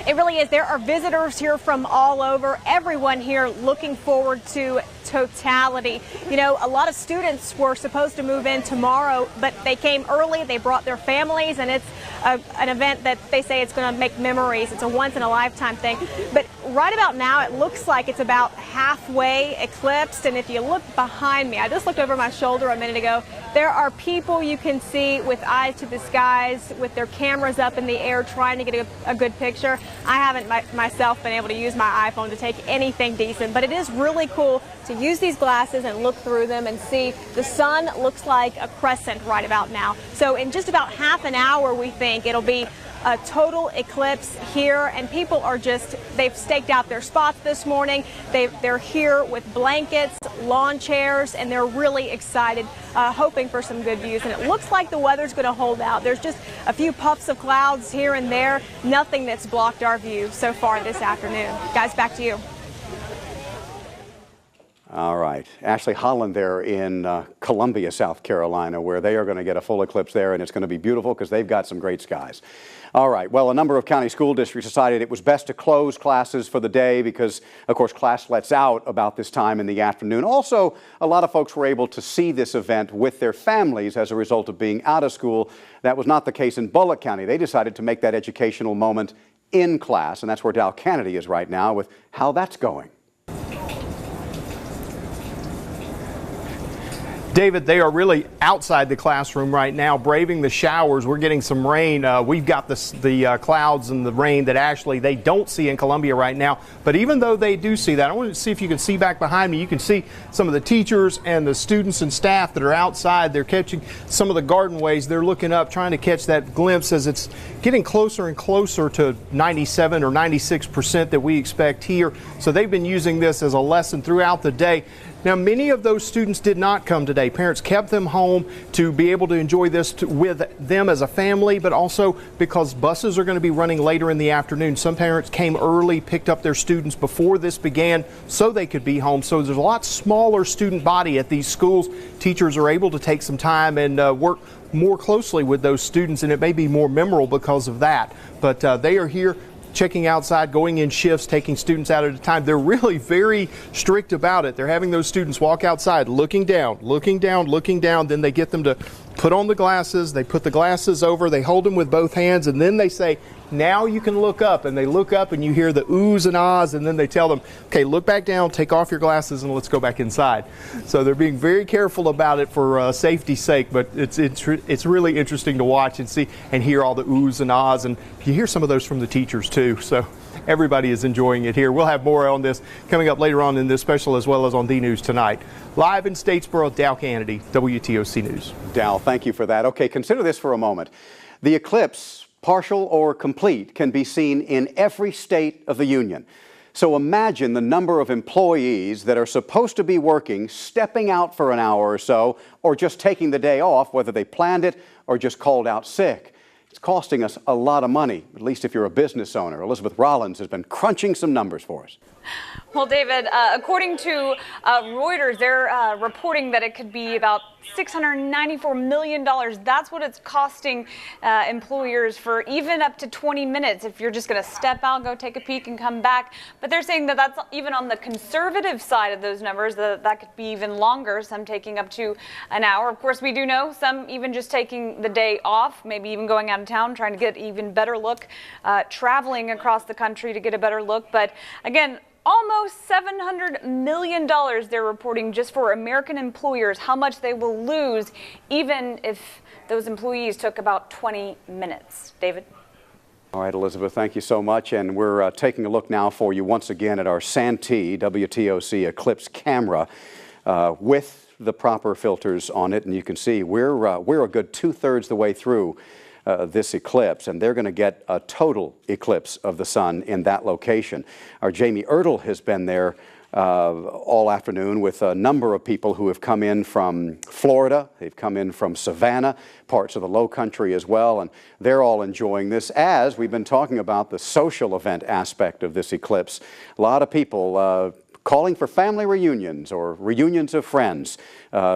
It really is. There are visitors here from all over. Everyone here looking forward to totality. A lot of students were supposed to move in tomorrow, but they came early. They brought their families, and it's an event that they say it's going to make memories. It's a once-in-a-lifetime thing. But right about now, it looks like it's about halfway eclipsed. And if you look behind me, I just looked over my shoulder a minute ago. There are people you can see with eyes to the skies, with their cameras up in the air, trying to get a good picture. I haven't myself been able to use my iPhone to take anything decent, but it is really cool to use these glasses and look through them and see the sun looks like a crescent right about now. So in just about half an hour, we think it'll be a total eclipse here, and people are they've staked out their spots this morning. They're here with blankets, lawn chairs, and they're really excited, hoping for some good views. And it looks like the weather's going to hold out. There's just a few puffs of clouds here and there, nothing that's blocked our view so far this afternoon. Guys, back to you. All right. Ashley Holland there in Columbia, South Carolina, where they are going to get a full eclipse there, and it's going to be beautiful because they've got some great skies. All right. Well, a number of county school districts decided it was best to close classes for the day because, of course, class lets out about this time in the afternoon. Also, a lot of folks were able to see this event with their families as a result of being out of school. That was not the case in Bullock County. They decided to make that educational moment in class, and that's where Cannady is right now with how that's going. David, they are really outside the classroom right now, braving the showers. We're getting some rain. We've got the clouds and the rain that actually they don't see in Columbia right now. But even though they do see that, I want to see if you can see back behind me. You can see some of the teachers and the students and staff that are outside. They're catching some of the garden ways. They're looking up, trying to catch that glimpse as it's getting closer and closer to 97 or 96% that we expect here. So they've been using this as a lesson throughout the day. Now, many of those students did not come today. Parents kept them home to be able to enjoy this with them as a family, but also because buses are going to be running later in the afternoon. Some parents came early, picked up their students before this began so they could be home. So there's a lot smaller student body at these schools. Teachers are able to take some time and work more closely with those students, and it may be more memorable because of that. But they are here checking outside, going in shifts, taking students out at a time. They're really very strict about it. They're having those students walk outside, looking down, looking down, looking down. Then they get them to put on the glasses. They put the glasses over. They hold them with both hands, and then they say, now you can look up. And they look up, and you hear the oohs and ahs, and then they tell them, okay, look back down, take off your glasses, and let's go back inside. So they're being very careful about it for safety's sake, but it's really interesting to watch and see and hear all the oohs and ahs, and you hear some of those from the teachers too. So everybody is enjoying it here. We'll have more on this coming up later on in this special, as well as on D-News tonight. Live in Statesboro, Cannady, WTOC News. Dal, thank you for that. Okay, consider this for a moment. The eclipse, partial or complete, can be seen in every state of the Union. So imagine the number of employees that are supposed to be working, stepping out for an hour or so, or just taking the day off, whether they planned it or just called out sick. It's costing us a lot of money, at least if you're a business owner. Elizabeth Rawlins has been crunching some numbers for us. Well, David, according to Reuters, they're reporting that it could be about $694 million. That's what it's costing employers for even up to 20 minutes if you're just going to step out, go take a peek, and come back. But they're saying that that's even on the conservative side of those numbers, that could be even longer, some taking up to an hour. Of course, we do know some even just taking the day off, maybe even going out of town, trying to get even better look, traveling across the country to get a better look. But again, almost $700 million they're reporting just for American employers, how much they will lose even if those employees took about 20 minutes. David? All right, Elizabeth, thank you so much. And we're taking a look now for you once again at our Santee WTOC Eclipse camera with the proper filters on it. And you can see we're a good 2/3 the way through this eclipse, and they're going to get a total eclipse of the sun in that location. Our Jamie Ertle has been there all afternoon with a number of people who have come in from Florida. They've come in from Savannah, parts of the low country as well, and they're all enjoying this as we've been talking about the social event aspect of this eclipse. A lot of people calling for family reunions or reunions of friends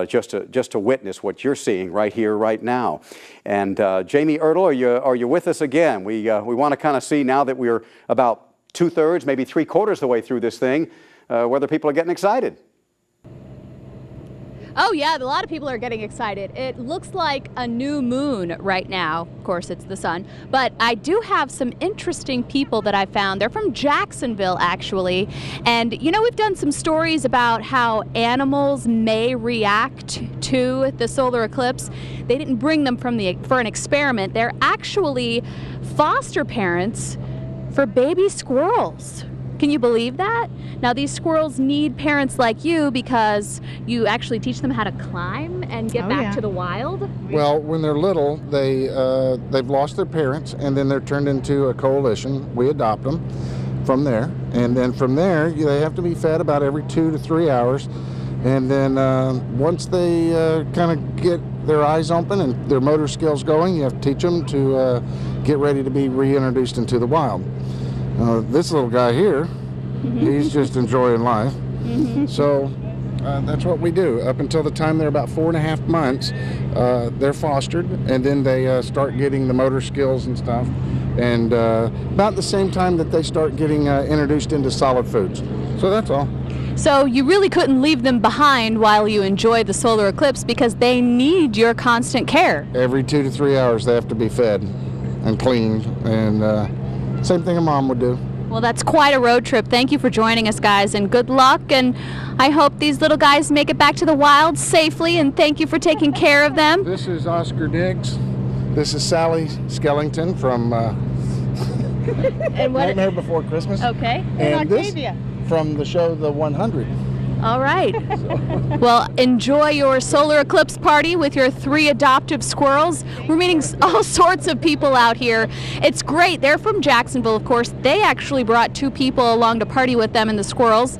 just to witness what you're seeing right here, right now. And Jamie Ertle, are you with us again? We want to kind of see now that we're about 2/3, maybe 3/4 the way through this thing, whether people are getting excited. Oh yeah, a lot of people are getting excited. It looks like a new moon right now. Of course, it's the sun. But I do have some interesting people that I found. They're from Jacksonville, actually. And, you know, we've done some stories about how animals may react to the solar eclipse. They didn't bring them for an experiment. They're actually foster parents for baby squirrels. Can you believe that? Now, these squirrels need parents like you because you actually teach them how to climb and get back to the wild. Well, when they're little, they've lost their parents, and then they're turned into a coalition. We adopt them from there, and then from there, they have to be fed about every 2 to 3 hours. And then once they kind of get their eyes open and their motor skills going, you have to teach them to get ready to be reintroduced into the wild. This little guy here, he's just enjoying life. So That's what we do. Up until the time they're about 4.5 months, they're fostered, and then they start getting the motor skills and stuff. And about the same time that they start getting introduced into solid foods. So that's all. So you really couldn't leave them behind while you enjoy the solar eclipse because they need your constant care. Every 2 to 3 hours they have to be fed and cleaned, and same thing a mom would do. Well, that's quite a road trip. Thank you for joining us, guys, and good luck. And I hope these little guys make it back to the wild safely, and thank you for taking care of them. This is Oscar Diggs. This is Sally Skellington from and what? Nightmare Before Christmas. Okay. And this from the show The 100. All right. Well, enjoy your solar eclipse party with your 3 adoptive squirrels. We're meeting all sorts of people out here. It's great. They're from Jacksonville, of course. They actually brought 2 people along to party with them and the squirrels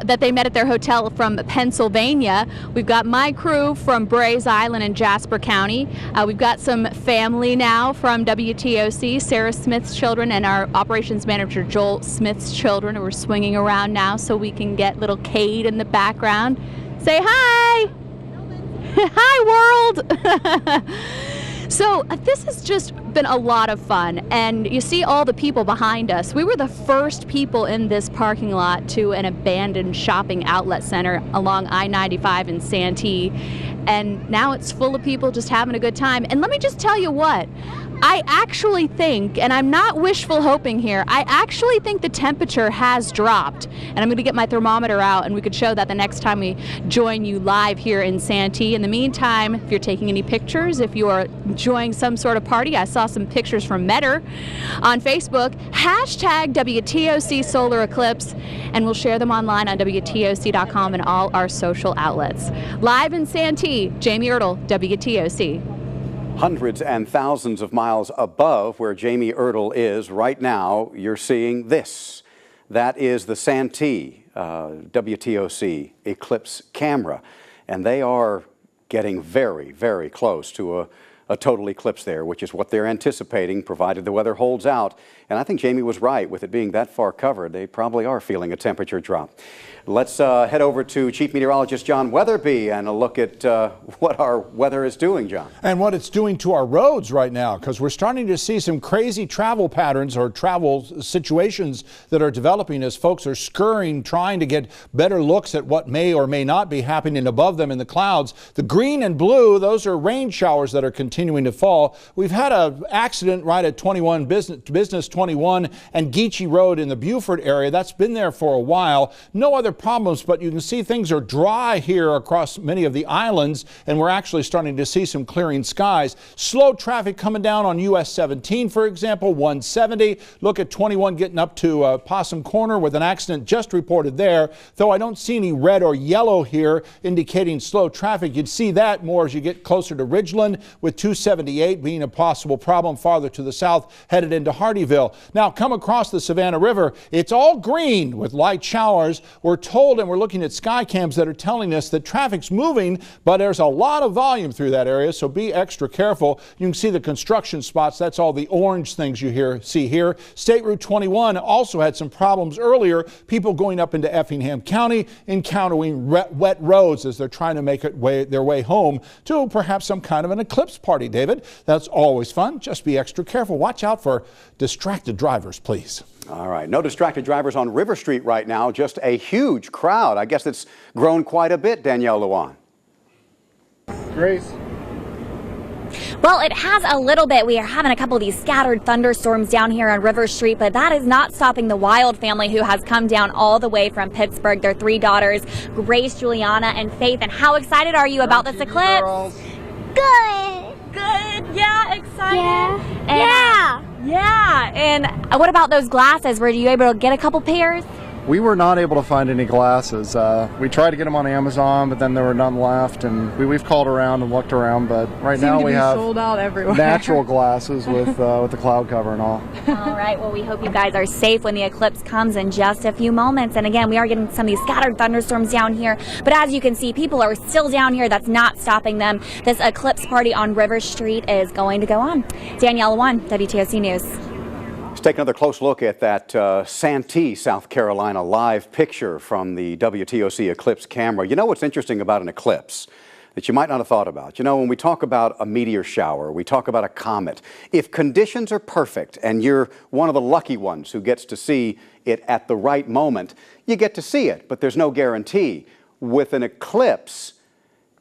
that they met at their hotel from Pennsylvania. We've got my crew from Brays Island in Jasper County. We've got some family now from WTOC, Sarah Smith's children, and our operations manager Joel Smith's children, who are swinging around now so we can get little Cade in the background. Say hi! Hi, world! So this has just been a lot of fun, and you see all the people behind us. We were the first people in this parking lot to an abandoned shopping outlet center along I-95 in Santee, and now it's full of people just having a good time. And let me just tell you what, I actually think, and I'm not wishful hoping here, I actually think the temperature has dropped. And I'm going to get my thermometer out, and we could show that the next time we join you live here in Santee. In the meantime, if you're taking any pictures, if you are enjoying some sort of party, I saw some pictures from Metter on Facebook, hashtag WTOC Solar Eclipse, and we'll share them online on WTOC.com and all our social outlets. Live in Santee, Jamie Ertle, WTOC. Hundreds and thousands of miles above where Jamie Ertle is right now, you're seeing this. That is the Santee WTOC Eclipse camera, and they are getting very, very close to a total eclipse there, which is what they're anticipating, provided the weather holds out. And I think Jamie was right. With it being that far covered, they probably are feeling a temperature drop. Let's head over to Chief Meteorologist John Wetherbee and a look at what our weather is doing, John. And what it's doing to our roads right now, because we're starting to see some crazy travel patterns or travel situations that are developing as folks are scurrying, trying to get better looks at what may or may not be happening above them in the clouds. The green and blue, those are rain showers that are continuing to fall. We've had an accident right at 21 Business 21 and Geechee Road in the Beaufort area. That's been there for a while. No other problems, but you can see things are dry here across many of the islands, and we're actually starting to see some clearing skies. Slow traffic coming down on US 17, for example, 170. Look at 21 getting up to Possum Corner with an accident just reported there, though I don't see any red or yellow here indicating slow traffic. You'd see that more as you get closer to Ridgeland, with 278 being a possible problem farther to the south headed into Hardyville. Now come across the Savannah River, it's all green with light showers. We're told, and we're looking at sky cams that are telling us that traffic's moving, but there's a lot of volume through that area, so be extra careful. You can see the construction spots. That's all the orange things you see here. State Route 21 also had some problems earlier. People going up into Effingham County encountering wet roads as they're trying to make their way home to perhaps some kind of an eclipse party, David. That's always fun. Just be extra careful. Watch out for distracted drivers, please. All right, no distracted drivers on River Street right now, just a huge crowd. I guess it's grown quite a bit, Danielle, Lewan. Grace. Well, it has a little bit. We are having a couple of these scattered thunderstorms down here on River Street, but that is not stopping the Wild family, who has come down all the way from Pittsburgh. Their 3 daughters, Grace, Juliana, and Faith. And how excited are you about this eclipse? Good. Good. Yeah, excited. Yeah. Yeah. And what about those glasses? Were you able to get a couple pairs? We were not able to find any glasses. We tried to get them on Amazon, but then there were none left, and we've called around and looked around, but right now we have sold out everywhere. Natural glasses with the cloud cover and all. All right, well, we hope you guys are safe when the eclipse comes in just a few moments. And again, we are getting some of these scattered thunderstorms down here, but as you can see, people are still down here. That's not stopping them. This eclipse party on River Street is going to go on. Danielle Lewan, WTOC News. Let's take another close look at that Santee, South Carolina live picture from the WTOC Eclipse camera. You know what's interesting about an eclipse that you might not have thought about? You know, when we talk about a meteor shower, we talk about a comet. If conditions are perfect and you're one of the lucky ones who gets to see it at the right moment, you get to see it, but there's no guarantee. With an eclipse,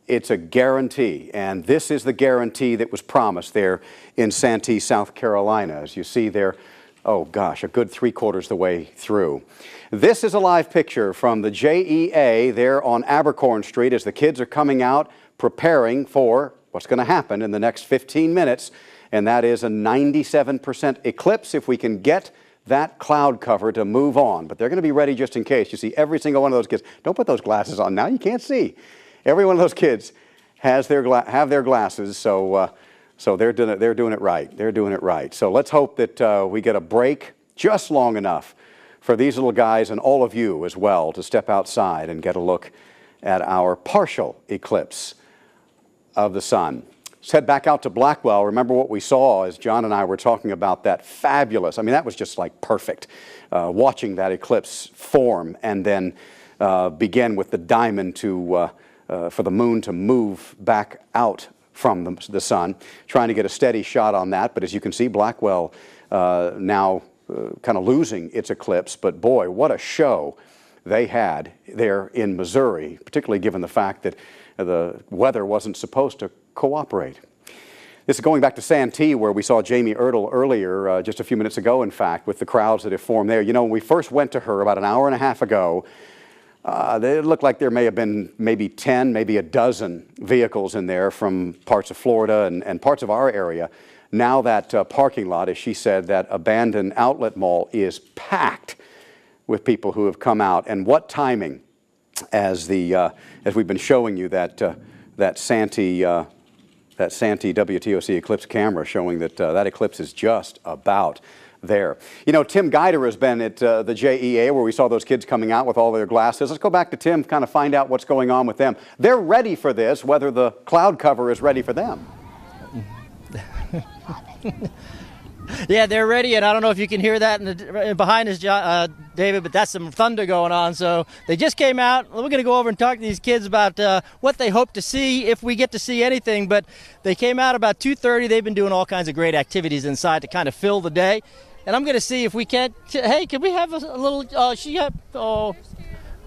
it's a guarantee, and this is the guarantee that was promised there in Santee, South Carolina. As you see there, oh gosh, a good 3/4 the way through. This is a live picture from the JEA there on Abercorn Street as the kids are coming out preparing for what's going to happen in the next 15 minutes, and that is a 97% eclipse if we can get that cloud cover to move on. But they're going to be ready just in case. You see every single one of those kids. Don't put those glasses on now, you can't see. Every one of those kids has their glasses, so they're doing it right. They're doing it right. So let's hope that we get a break just long enough for these little guys and all of you as well to step outside and get a look at our partial eclipse of the sun. Let's head back out to Blackwell. Remember what we saw as John and I were talking about that fabulous, I mean, that was just like perfect, watching that eclipse form and then begin with the diamond for the moon to move back out from the sun, trying to get a steady shot on that. But as you can see, Blackwell now kind of losing its eclipse. But boy, what a show they had there in Missouri, particularly given the fact that the weather wasn't supposed to cooperate. This is going back to Santee, where we saw Jamie Ertle earlier, just a few minutes ago, in fact, with the crowds that have formed there. You know, when we first went to her about an hour and a half ago, it looked like there may have been maybe 10, maybe a dozen vehicles in there from parts of Florida and parts of our area. Now that parking lot, as she said, that abandoned outlet mall is packed with people who have come out. And what timing, as we've been showing you that Santee WTOC Eclipse camera showing that that eclipse is just about there. You know, Tim Guidera has been at the JEA where we saw those kids coming out with all their glasses. Let's go back to Tim, kind of find out what's going on with them. They're ready for this, whether the cloud cover is ready for them. Yeah, they're ready, and I don't know if you can hear that behind us, David, but that's some thunder going on. So they just came out. We're going to go over and talk to these kids about what they hope to see, if we get to see anything. But they came out about 2:30. They've been doing all kinds of great activities inside to kind of fill the day. And I'm going to see if we can't. Hey, can we have a little?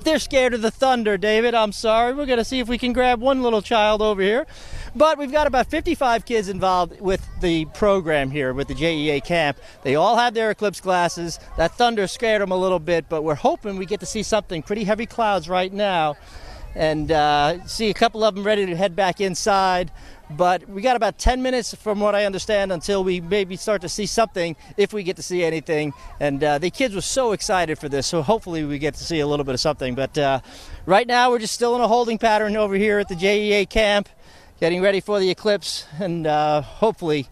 They're scared of the thunder, David. I'm sorry. We're going to see if we can grab one little child over here. But we've got about 55 kids involved with the program here with the JEA camp. They all have their eclipse glasses. That thunder scared them a little bit, but we're hoping we get to see something. Pretty heavy clouds right now. And see a couple of them ready to head back inside. But we got about 10 minutes, from what I understand, until we maybe start to see something, if we get to see anything. And the kids were so excited for this, so hopefully we get to see a little bit of something. But right now we're just still in a holding pattern over here at the JEA camp, getting ready for the eclipse, and hopefully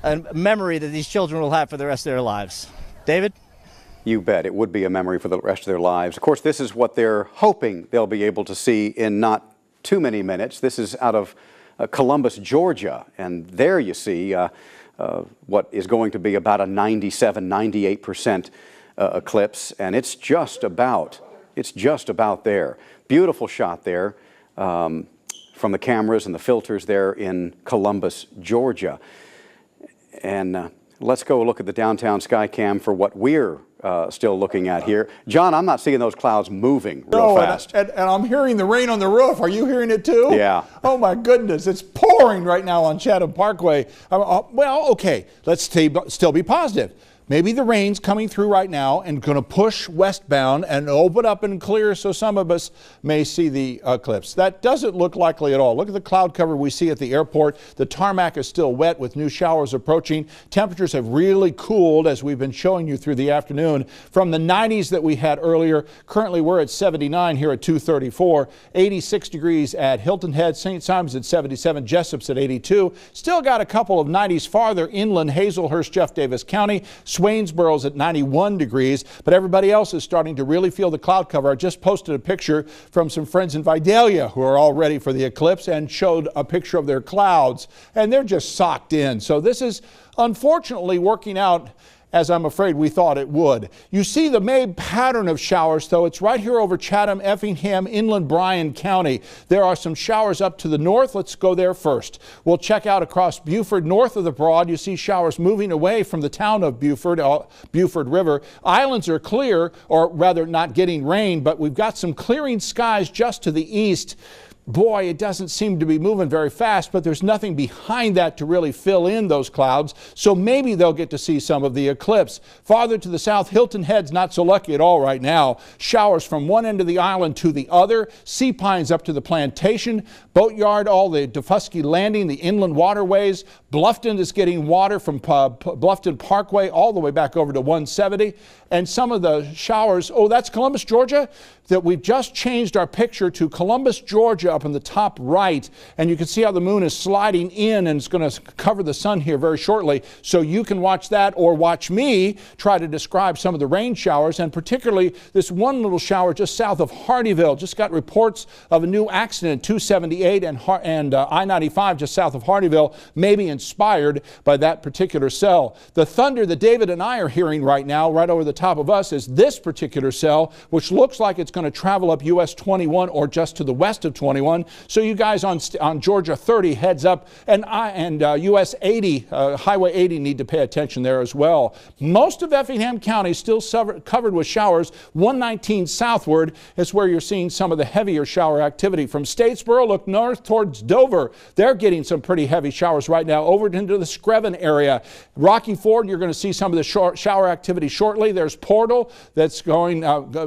a memory that these children will have for the rest of their lives. David? You bet. It would be a memory for the rest of their lives. Of course, this is what they're hoping they'll be able to see in not too many minutes. This is out of Columbus, Georgia, and there you see what is going to be about a 97-98% eclipse, and it's just about there. Beautiful shot there from the cameras and the filters there in Columbus, Georgia. And let's go look at the downtown Skycam for what we're still looking at here. John, I'm not seeing those clouds moving real fast. And I'm hearing the rain on the roof. Are you hearing it too? Yeah. Oh my goodness, it's pouring right now on Chatham Parkway. Well, okay, let's still be positive. Maybe the rain's coming through right now and going to push westbound and open up and clear so some of us may see the eclipse. That doesn't look likely at all. Look at the cloud cover we see at the airport. The tarmac is still wet with new showers approaching. Temperatures have really cooled, as we've been showing you through the afternoon, from the 90s that we had earlier. Currently we're at 79 here at 2:34, 86 degrees at Hilton Head, St. Simon's at 77, Jessup's at 82. Still got a couple of 90s farther inland, Hazelhurst, Jeff Davis County. Swainsboro's at 91 degrees, but everybody else is starting to really feel the cloud cover. I just posted a picture from some friends in Vidalia who are all ready for the eclipse and showed a picture of their clouds, and they're just socked in. So this is unfortunately working out as I'm afraid we thought it would. You see the main pattern of showers, though. It's right here over Chatham, Effingham, Inland Bryan County. There are some showers up to the north. Let's go there first. We'll check out across Beaufort, north of the Broad. You see showers moving away from the town of Beaufort, Beaufort River. Islands are clear, or rather not getting rain, but we've got some clearing skies just to the east. Boy, it doesn't seem to be moving very fast, but there's nothing behind that to really fill in those clouds, so maybe they'll get to see some of the eclipse. Farther to the south, Hilton Head's not so lucky at all right now. Showers from one end of the island to the other. Sea Pines up to the Plantation, Boatyard, all the Defusky Landing, the inland waterways. Bluffton is getting water from Bluffton Parkway all the way back over to 170. And some of the showers, oh, that's Columbus, Georgia, that we've just changed our picture to Columbus, Georgia up in the top right. And you can see how the moon is sliding in and it's going to cover the sun here very shortly. So you can watch that or watch me try to describe some of the rain showers, and particularly this one little shower just south of Hardeeville. Just got reports of a new accident, 278 and I-95 just south of Hardeeville, maybe inspired by that particular cell. The thunder that David and I are hearing right now, right over the top of us, is this particular cell, which looks like it's going to travel up US 21 or just to the west of 21. So you guys on Georgia 30 heads up, and US 80, Highway 80 need to pay attention there as well. Most of Effingham County still covered with showers. 119 southward is where you're seeing some of the heavier shower activity. From Statesboro, look north towards Dover. They're getting some pretty heavy showers right now over into the Screven area. Rocky Ford, you're going to see some of the shower activity shortly. There's Portal that's going,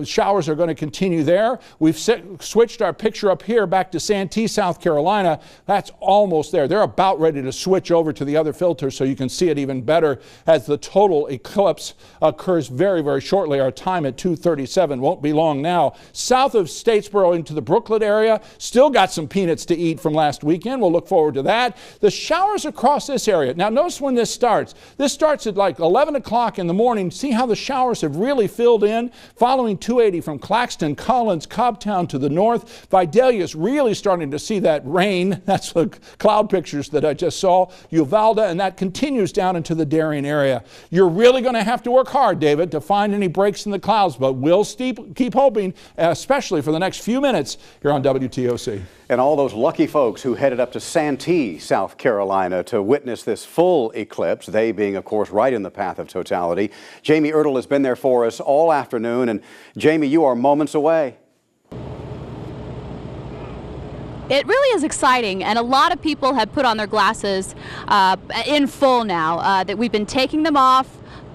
showers are going to continue there. We've switched our picture up here back to Santee, South Carolina. That's almost there. They're about ready to switch over to the other filter so you can see it even better as the total eclipse occurs very, very shortly. Our time at 2:37 won't be long now. South of Statesboro into the Brooklet area, still got some peanuts to eat from last weekend. We'll look forward to that. The showers across this area. Now notice when this starts. This starts at like 11 o'clock in the morning. See how the showers have really filled in? Following 280 from Claxton, Collins, Cobbtown to the north. Vidalia's really starting to see that rain. That's the cloud pictures that I just saw. Uvalde, and that continues down into the Darien area. You're really going to have to work hard, David, to find any breaks in the clouds, but we'll keep hoping, especially for the next few minutes here on WTOC. And all those lucky folks who headed up to Santee, South Carolina to witness this full eclipse, they being, of course, right in the path of totality. Jamie Ertle has been there for us all afternoon. And Jamie, you are moments away. It really is exciting, and a lot of people have put on their glasses in full now. That we've been taking them off,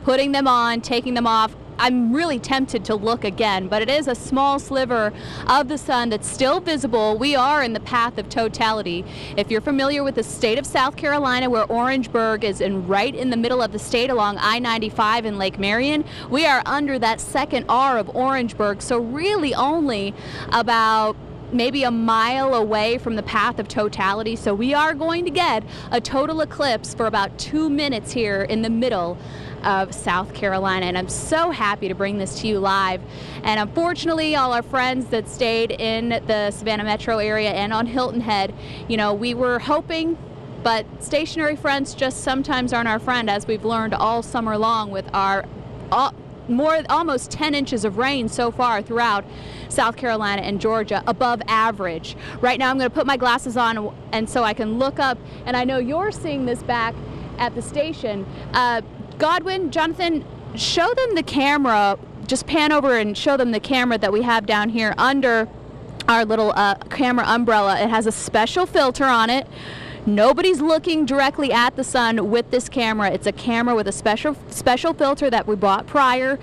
putting them on, taking them off. I'm really tempted to look again, but it is a small sliver of the sun that's still visible. We are in the path of totality. If you're familiar with the state of South Carolina, where Orangeburg is right in the middle of the state along I-95 in Lake Marion, we are under that second R of Orangeburg, so really only about maybe a mile away from the path of totality. So we are going to get a total eclipse for about 2 minutes here in the middle of South Carolina, and I'm so happy to bring this to you live. And unfortunately, all our friends that stayed in the Savannah metro area and on Hilton Head, you know, we were hoping, but stationary fronts just sometimes aren't our friend, as we've learned all summer long with our almost 10 inches of rain so far throughout South Carolina and Georgia, above average. Right now I'm going to put my glasses on and so I can look up, and I know you're seeing this back at the station. Godwin, Jonathan, show them the camera, just pan over and show them the camera that we have down here under our little camera umbrella. It has a special filter on it. Nobody's looking directly at the sun with this camera. It's a camera with a special filter that we bought prior,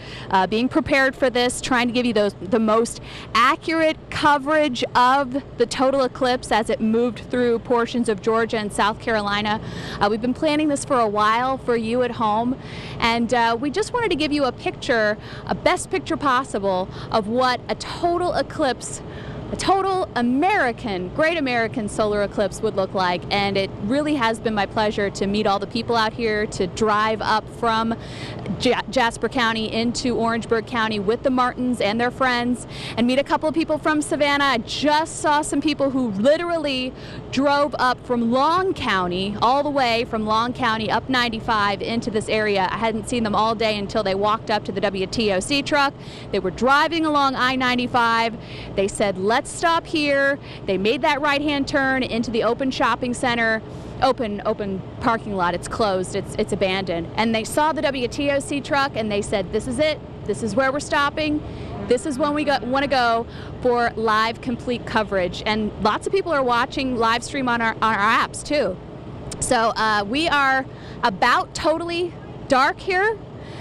being prepared for this, trying to give you the most accurate coverage of the total eclipse as it moved through portions of Georgia and South Carolina. We've been planning this for a while for you at home, and we just wanted to give you a picture, a best picture possible of what a total eclipse a total great American solar eclipse would look like. And it really has been my pleasure to meet all the people out here, to drive up from Jasper County into Orangeburg County with the Martins and their friends, and meet a couple of people from Savannah. I just saw some people who literally drove up from Long County, all the way from Long County up 95 into this area. I hadn't seen them all day until they walked up to the WTOC truck. They were driving along I-95. They said, let's stop here. They made that right-hand turn into the open shopping center. Open parking lot. It's closed. It's abandoned. And they saw the WTOC truck and they said, this is it. This is where we're stopping. This is when we want to go for live, complete coverage. And lots of people are watching live stream on our apps too. So we are about totally dark here.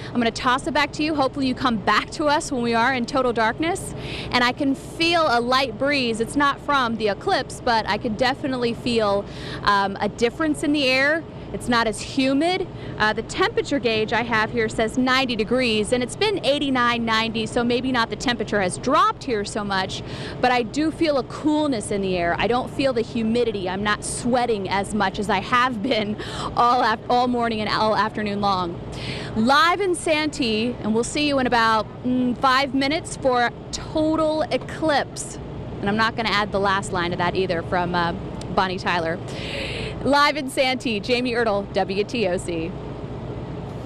I'm going to toss it back to you. Hopefully you come back to us when we are in total darkness. And I can feel a light breeze. It's not from the eclipse, but I could definitely feel a difference in the air. It's not as humid. The temperature gauge I have here says 90 degrees, and it's been 89, 90, so maybe not the temperature has dropped here so much, but I do feel a coolness in the air. I don't feel the humidity. I'm not sweating as much as I have been all morning and all afternoon long. Live in Santee, and we'll see you in about 5 minutes for total eclipse. And I'm not going to add the last line of that either from Bonnie Tyler. Live in Santee, Jamie Ertle, WTOC.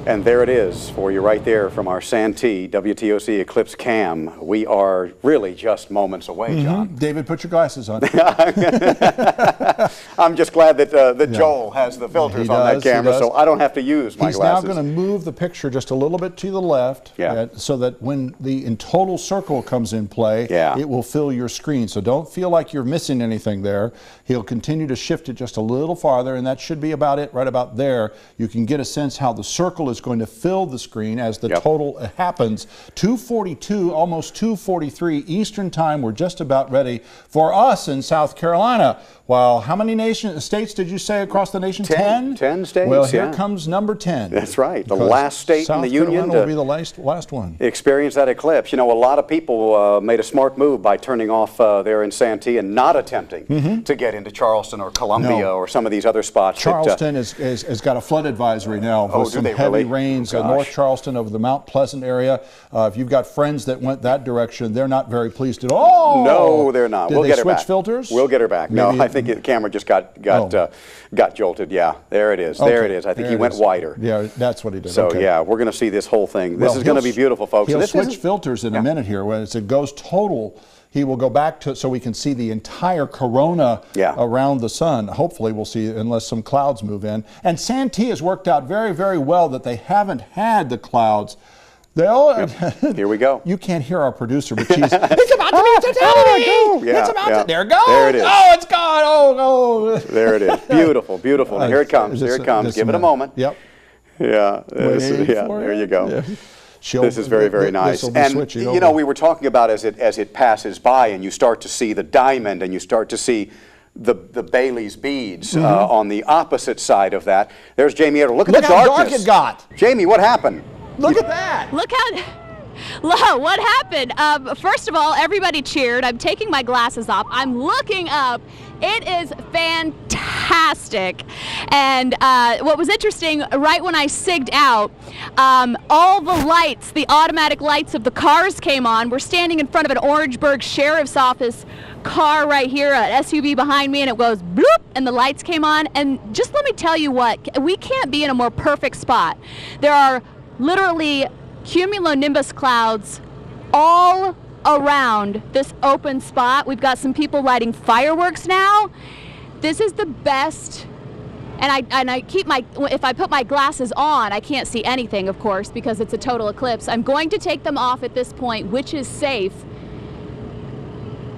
And there it is for you right there from our Santee WTOC Eclipse Cam. We are really just moments away, John. David, put your glasses on. I'm just glad that Joel has the filters on that camera, so I don't have to use my glasses. He's now going to move the picture just a little bit to the left, so that when the in total circle comes in play, it will fill your screen. So don't feel like you're missing anything there. He'll continue to shift it just a little farther, and that should be about it, right about there. You can get a sense how the circle is going to fill the screen as the total happens. 2:42, almost 2:43 Eastern Time. We're just about ready for us in South Carolina. Well, how many states did you say across the nation? 10? 10 states, Well, here comes number 10. That's right. The last state in the union South Carolina will be the last one. Experience that eclipse. You know, a lot of people made a smart move by turning off there in Santee and not attempting to get into Charleston or Columbia or some of these other spots. Charleston has got a flood advisory now with some heavy rains. North Charleston over the Mount Pleasant area. If you've got friends that went that direction, they're not very pleased at all. No, they're not. Did we'll they get her switch back. Filters? We'll get her back. No, I think the camera just got jolted. Yeah, there it is. There it is. I think he went wider. Yeah, that's what he did. So yeah, we're going to see this whole thing. This is going to be beautiful, folks. He'll switch filters in a minute here. When it goes total, he will go back to so we can see the entire corona around the sun. Hopefully we'll see, unless some clouds move in. And Santee has worked out very, very well that they haven't had the clouds. Here we go. You can't hear our producer, but she's, it's about to be totality. It's about to, there it goes. There it is. Oh, it's gone. Oh. There it is. Beautiful, beautiful. Here it comes. Here it comes. Give it a moment. Yep. Yeah. There you go. Yeah. This is very, very nice. And you know, we were talking about as it passes by, and you start to see the diamond, and you start to see the Bailey's beads on the opposite side of that. There's Jamie Ertle. Look at the darkness. How dark it got. Jamie, what happened? Look at that. Look how, what happened? First of all, everybody cheered. I'm taking my glasses off. I'm looking up. It is fantastic. And what was interesting, right when I sigged out, all the lights, the automatic lights of the cars came on. We're standing in front of an Orangeburg Sheriff's Office car right here, an SUV behind me, and it goes bloop, and the lights came on. And just let me tell you what, we can't be in a more perfect spot. There are literally cumulonimbus clouds all around this open spot. We've got some people lighting fireworks now. This is the best, and I keep if I put my glasses on, I can't see anything, of course, because it's a total eclipse. I'm going to take them off at this point, which is safe.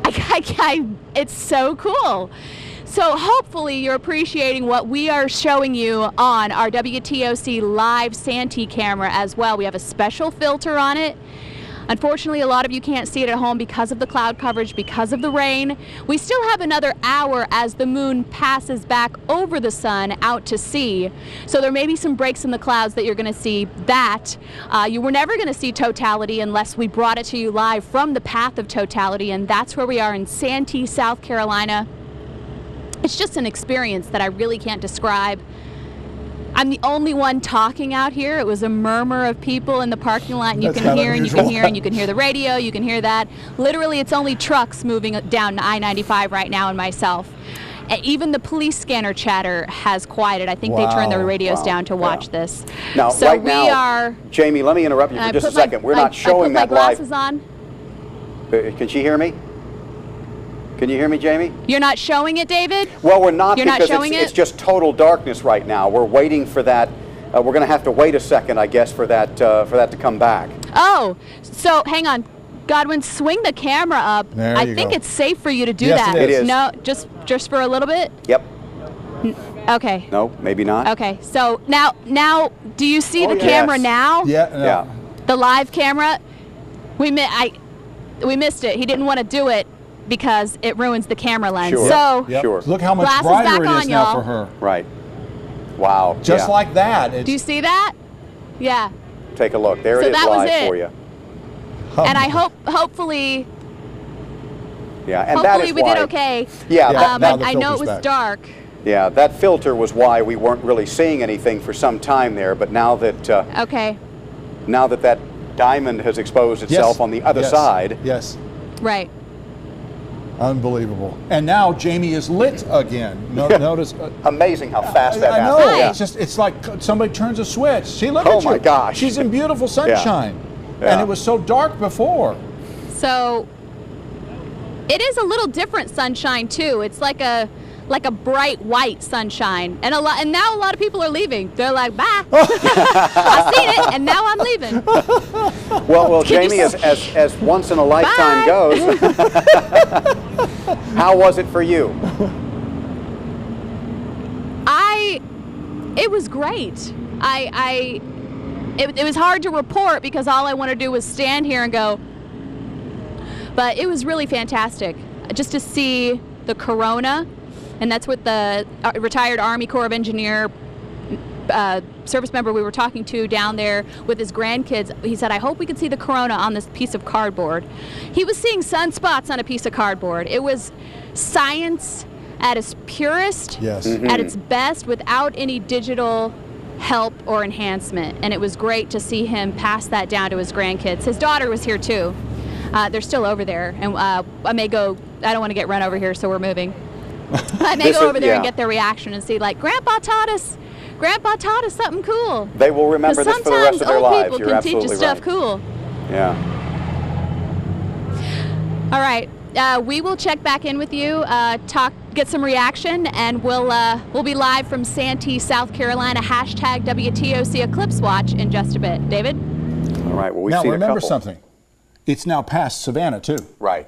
It's so cool. So hopefully you're appreciating what we are showing you on our WTOC live Santee camera as well. We have a special filter on it. Unfortunately, a lot of you can't see it at home because of the cloud coverage, because of the rain. We still have another hour as the moon passes back over the sun out to sea. So there may be some breaks in the clouds that you're going to see that. You were never going to see totality unless we brought it to you live from the path of totality, and that's where we are in Santee, South Carolina. It's just an experience that I really can't describe. I'm the only one talking out here. It was a murmur of people in the parking lot, and you can hear and you can hear and you can hear the radio, you can hear that. Literally, it's only trucks moving down I-95 right now and myself. And even the police scanner chatter has quieted. I think they turned their radios down to watch this. Now, so right we now, are. Jamie, let me interrupt you for just a second. We're not showing that live. live. On. Can she hear me? Can you hear me, Jamie? You're not showing it, David? Well, we're not, because showing it's just total darkness right now. We're waiting for that. We're going to have to wait a second, I guess, for that to come back. Oh, so hang on. Godwin, swing the camera up. I think it's safe for you to do that. It is. No, just for a little bit? Yep. Okay. No, maybe not. Okay, so now, do you see the camera now? Yeah. The live camera? We missed it. He didn't want to do it because it ruins the camera lens. Sure. So, sure. Look how much brighter it is now for her. Right. Wow. Just like that. Do you see that? Yeah. Take a look. There it is live for you. And I hopefully. Yeah, and hopefully that is we why. did okay. Yeah. I know it was dark. Yeah, that filter was why we weren't really seeing anything for some time there. But now that now that diamond has exposed itself on the other side. Yes. Right. Unbelievable. And now Jamie is lit again. Notice. Amazing how fast that happens. happens. I know. It's like somebody turns a switch. See, look at you. Oh my gosh. She's in beautiful sunshine. And it was so dark before. So it is a little different sunshine too. It's like a bright white sunshine, and now a lot of people are leaving. They're like, bye. I've seen it, and now I'm leaving. Well, Jamie, as once in a lifetime goes, how was it for you? It was great. It was hard to report because all I want to do was stand here and go, but it was really fantastic just to see the corona, and that's what the retired Army Corps of Engineer service member we were talking to down there with his grandkids. He said, I hope we can see the corona on this piece of cardboard. He was seeing sunspots on a piece of cardboard. It was science at its purest, at its best, without any digital help or enhancement, and it was great to see him pass that down to his grandkids. His daughter was here too. They're still over there, and I may go. I don't want to get run over here, so we're moving. I may go over there and get their reaction and see, like, Grandpa taught us something cool. They will remember this for the rest of their lives. Sometimes old people can teach us stuff cool. Yeah. All right. We will check back in with you, get some reaction, and we'll be live from Santee, South Carolina. Hashtag WTOC Eclipse Watch in just a bit. David? All right. Well, we've now seen remember a couple. something. It's now past Savannah too. Right.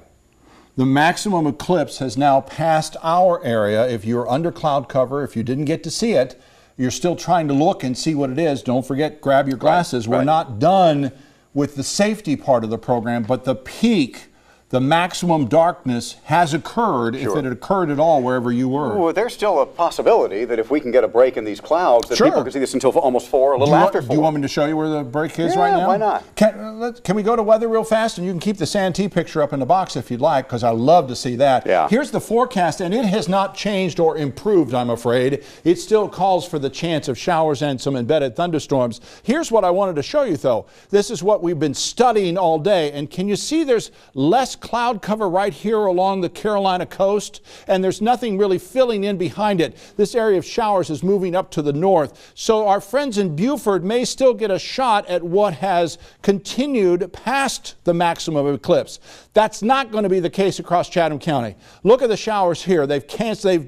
The maximum eclipse has now passed our area. If you're under cloud cover, if you didn't get to see it, you're still trying to look and see what it is. Don't forget, grab your glasses. We're not done with the safety part of the program, but the peak, the maximum darkness has occurred, if it had occurred at all wherever you were. Well, there's still a possibility that if we can get a break in these clouds, that people can see this until almost 4, a little after 4. Do you want me to show you where the break is right now? Why not? Can we go to weather real fast? And you can keep the Santee picture up in the box if you'd like, because I love to see that. Yeah. Here's the forecast, and it has not changed or improved, I'm afraid. It still calls for the chance of showers and some embedded thunderstorms. Here's what I wanted to show you, though. This is what we've been studying all day, and can you see there's less cloud cover right here along the Carolina coast, and there's nothing really filling in behind it. This area of showers is moving up to the north, so our friends in Beaufort may still get a shot at what has continued past the maximum of eclipse. That's not going to be the case across Chatham County. Look at the showers here. They've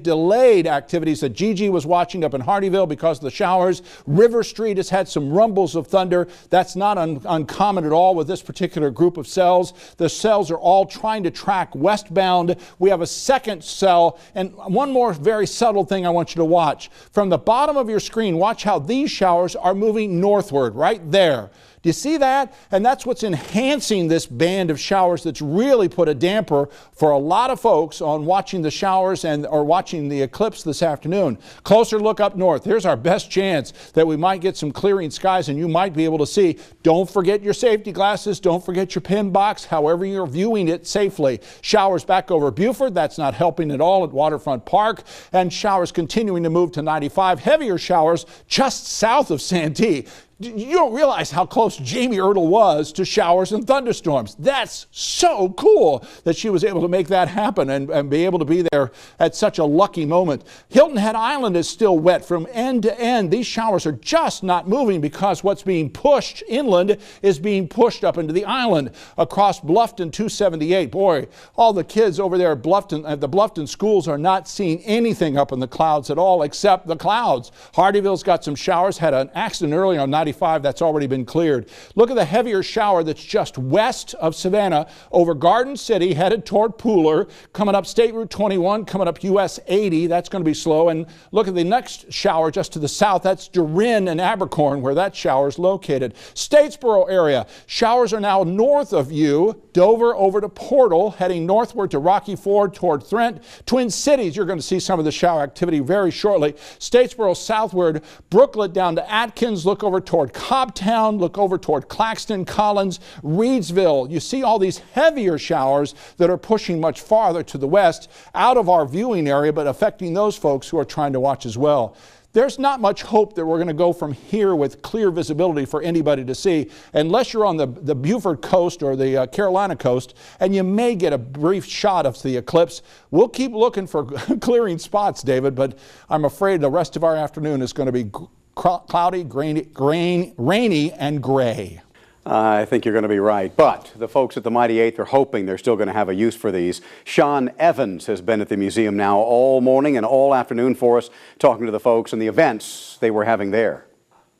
delayed activities that Gigi was watching up in Hardyville because of the showers. River Street has had some rumbles of thunder. That's not uncommon at all with this particular group of cells. The cells are all trying to track westbound. We have a second cell, and one more very subtle thing I want you to watch. From the bottom of your screen, watch how these showers are moving northward, right there. Do you see that? And that's what's enhancing this band of showers that's really put a damper for a lot of folks on watching the showers or watching the eclipse this afternoon. Closer look up north. Here's our best chance that we might get some clearing skies and you might be able to see. Don't forget your safety glasses. Don't forget your pin box, however you're viewing it safely. Showers back over Buford. That's not helping at all at Waterfront Park. And showers continuing to move to 95. Heavier showers just south of Santee. You don't realize how close Jamie Ertle was to showers and thunderstorms. That's so cool that she was able to make that happen and be able to be there at such a lucky moment. Hilton Head Island is still wet from end to end. These showers are just not moving because what's being pushed inland is being pushed up into the island across Bluffton 278. Boy, all the kids over there at Bluffton, the Bluffton schools are not seeing anything up in the clouds at all except the clouds. Hardyville's got some showers, had an accident earlier on 95. That's already been cleared. Look at the heavier shower that's just west of Savannah over Garden City, headed toward Pooler, coming up State Route 21, coming up US 80. That's going to be slow. And look at the next shower just to the south. That's Durin and Abercorn, where that shower is located. Statesboro area. Showers are now north of you. Dover over to Portal, heading northward to Rocky Ford toward Thrent. Twin Cities, you're going to see some of the shower activity very shortly. Statesboro southward, Brooklet down to Atkins. Look over toward Cobbtown, look over toward Claxton, Collins, Reedsville. You see all these heavier showers that are pushing much farther to the west out of our viewing area, but affecting those folks who are trying to watch as well. There's not much hope that we're going to go from here with clear visibility for anybody to see unless you're on the Beaufort coast or the Carolina coast, and you may get a brief shot of the eclipse. We'll keep looking for clearing spots, David, but I'm afraid the rest of our afternoon is going to be cloudy, rainy, and gray. I think you're going to be right. But the folks at the Mighty Eighth are hoping they're still going to have a use for these. Sean Evans has been at the museum now all morning and all afternoon for us, talking to the folks and the events they were having there.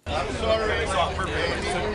I'm sorry.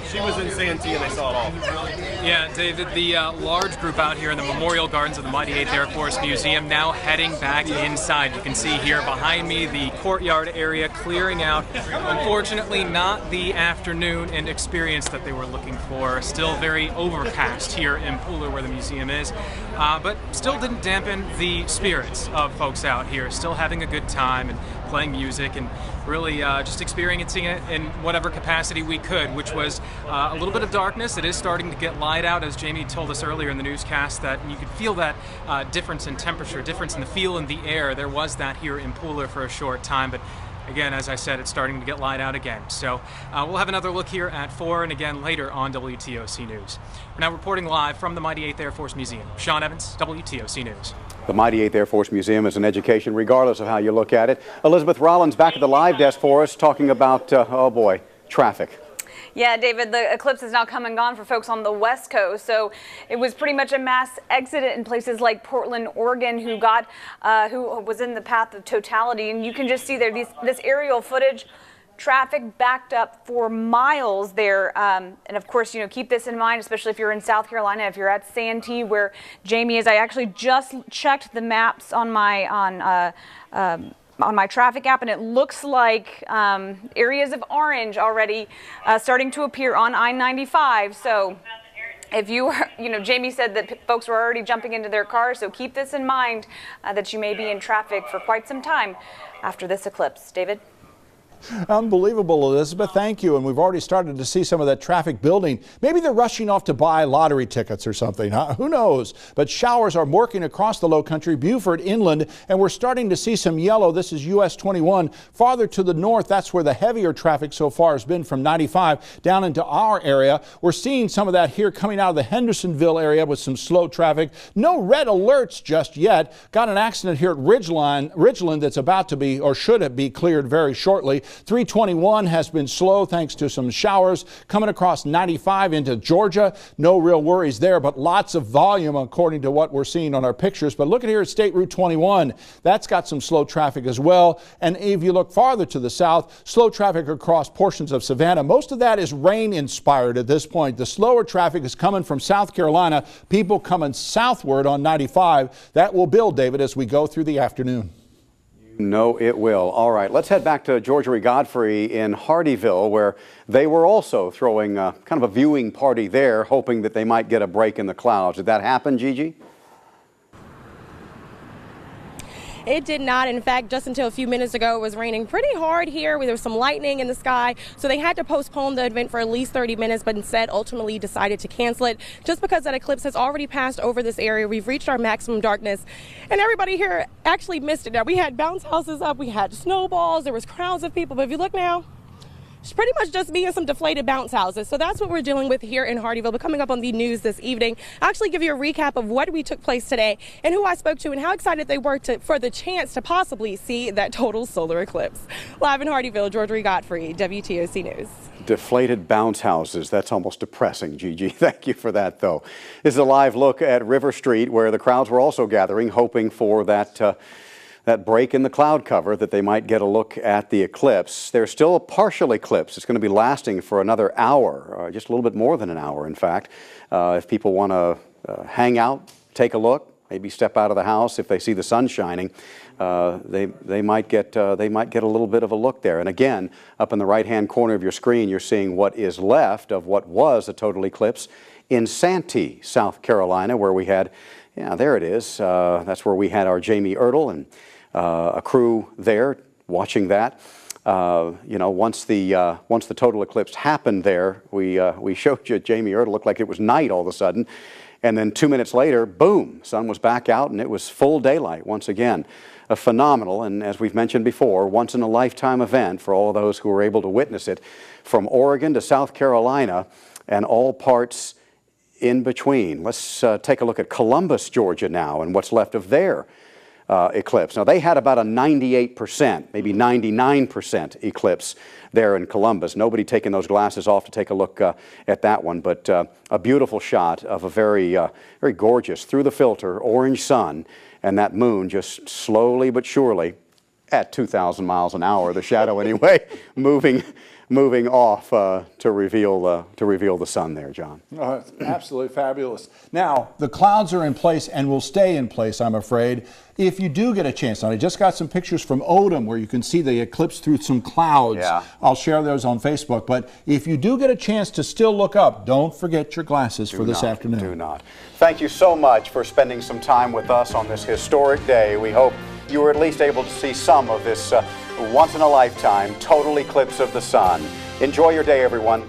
She was in Santee and they saw it all. Yeah, David, the large group out here in the Memorial Gardens of the Mighty 8th Air Force Museum now heading back inside. You can see here behind me the courtyard area clearing out. Unfortunately, not the afternoon and experience that they were looking for. Still very overcast here in Pooler where the museum is, but still didn't dampen the spirits of folks out here. Still having a good time and playing music and really just experiencing it in whatever capacity we could, which was a little bit of darkness. It is starting to get light out, as Jamie told us earlier in the newscast, that you could feel that difference in temperature, difference in the feel in the air. There was that here in Pooler for a short time, but again, as I said, it's starting to get light out again. So we'll have another look here at 4 and again later on WTOC News. We're now reporting live from the Mighty 8th Air Force Museum. Sean Evans, WTOC News. The Mighty 8th Air Force Museum is an education regardless of how you look at it. Elizabeth Rawlins back at the live desk for us talking about, oh boy, traffic. Yeah, David, the eclipse is now come and gone for folks on the West Coast, so it was pretty much a mass exodus in places like Portland, Oregon, who was in the path of totality, and you can just see there this aerial footage. Traffic backed up for miles there, and of course, you know, keep this in mind, especially if you're in South Carolina, if you're at Santee, where Jamie is. I actually just checked the maps on my traffic app, and it looks like areas of orange already starting to appear on I-95. So if you were, you know, Jamie said that folks were already jumping into their cars, so keep this in mind that you may be in traffic for quite some time after this eclipse. David? Unbelievable, Elizabeth. Thank you. And we've already started to see some of that traffic building. Maybe they're rushing off to buy lottery tickets or something, huh? Who knows? But showers are working across the low country, Beaufort, inland, and we're starting to see some yellow. This is US 21. Farther to the north, that's where the heavier traffic so far has been from 95 down into our area. We're seeing some of that here coming out of the Hendersonville area with some slow traffic. No red alerts just yet. Got an accident here at Ridgeland that's about to be, or should be, cleared very shortly. 321 has been slow thanks to some showers coming across 95 into Georgia. No real worries there, but lots of volume according to what we're seeing on our pictures. But look at here at State Route 21. That's got some slow traffic as well. And if you look farther to the south, slow traffic across portions of Savannah. Most of that is rain inspired at this point. The slower traffic is coming from South Carolina. People coming southward on 95. That will build, David, as we go through the afternoon. No, it will. All right, let's head back to Georgiaree Godfrey in Hardeeville, where they were also throwing kind of a viewing party there, hoping that they might get a break in the clouds. Did that happen, Gigi? It did not. In fact, just until a few minutes ago, it was raining pretty hard here. There was some lightning in the sky, so they had to postpone the event for at least 30 minutes, but instead ultimately decided to cancel it just because that eclipse has already passed over this area. We've reached our maximum darkness, and everybody here actually missed it. Now, we had bounce houses up, we had snowballs, there was crowds of people, but if you look now, it's pretty much just me and some deflated bounce houses. So that's what we're dealing with here in Hardeeville. But coming up on the news this evening, I'll actually give you a recap of what we took place today and who I spoke to and how excited they were for the chance to possibly see that total solar eclipse. Live in Hardeeville, Georgiaree Godfrey, WTOC News. Deflated bounce houses. That's almost depressing, Gigi. Thank you for that, though. This is a live look at River Street, where the crowds were also gathering, hoping for that break in the cloud cover, that they might get a look at the eclipse. There's still a partial eclipse. It's going to be lasting for another hour, just a little bit more than an hour, in fact. If people want to hang out, take a look, maybe step out of the house if they see the sun shining, they might get a little bit of a look there. And again, up in the right-hand corner of your screen, you're seeing what is left of what was a total eclipse in Santee, South Carolina, where we had, yeah, there it is. That's where we had our Jamie Ertle and a crew there watching that. You know, once the total eclipse happened there, we showed you Jamie Ertle. Looked like it was night all of a sudden, and then 2 minutes later, boom, sun was back out and it was full daylight once again. A phenomenal, and as we've mentioned before, once in a lifetime event for all of those who were able to witness it, from Oregon to South Carolina and all parts in between. Let's take a look at Columbus, Georgia now, and what's left of their eclipse. Now, they had about a 98%, maybe 99% eclipse there in Columbus. Nobody taking those glasses off to take a look at that one, but a beautiful shot of a very gorgeous, through the filter, orange sun, and that moon just slowly but surely, at 2,000 miles an hour, the shadow anyway, moving off to reveal the sun there, John. It's absolutely fabulous. Now, the clouds are in place and will stay in place, I'm afraid. If you do get a chance, I just got some pictures from Odom where you can see the eclipse through some clouds. Yeah. I'll share those on Facebook. But if you do get a chance to still look up, don't forget your glasses for this afternoon. Do not. Thank you so much for spending some time with us on this historic day. We hope you were at least able to see some of this once-in-a-lifetime total eclipse of the sun. Enjoy your day, everyone.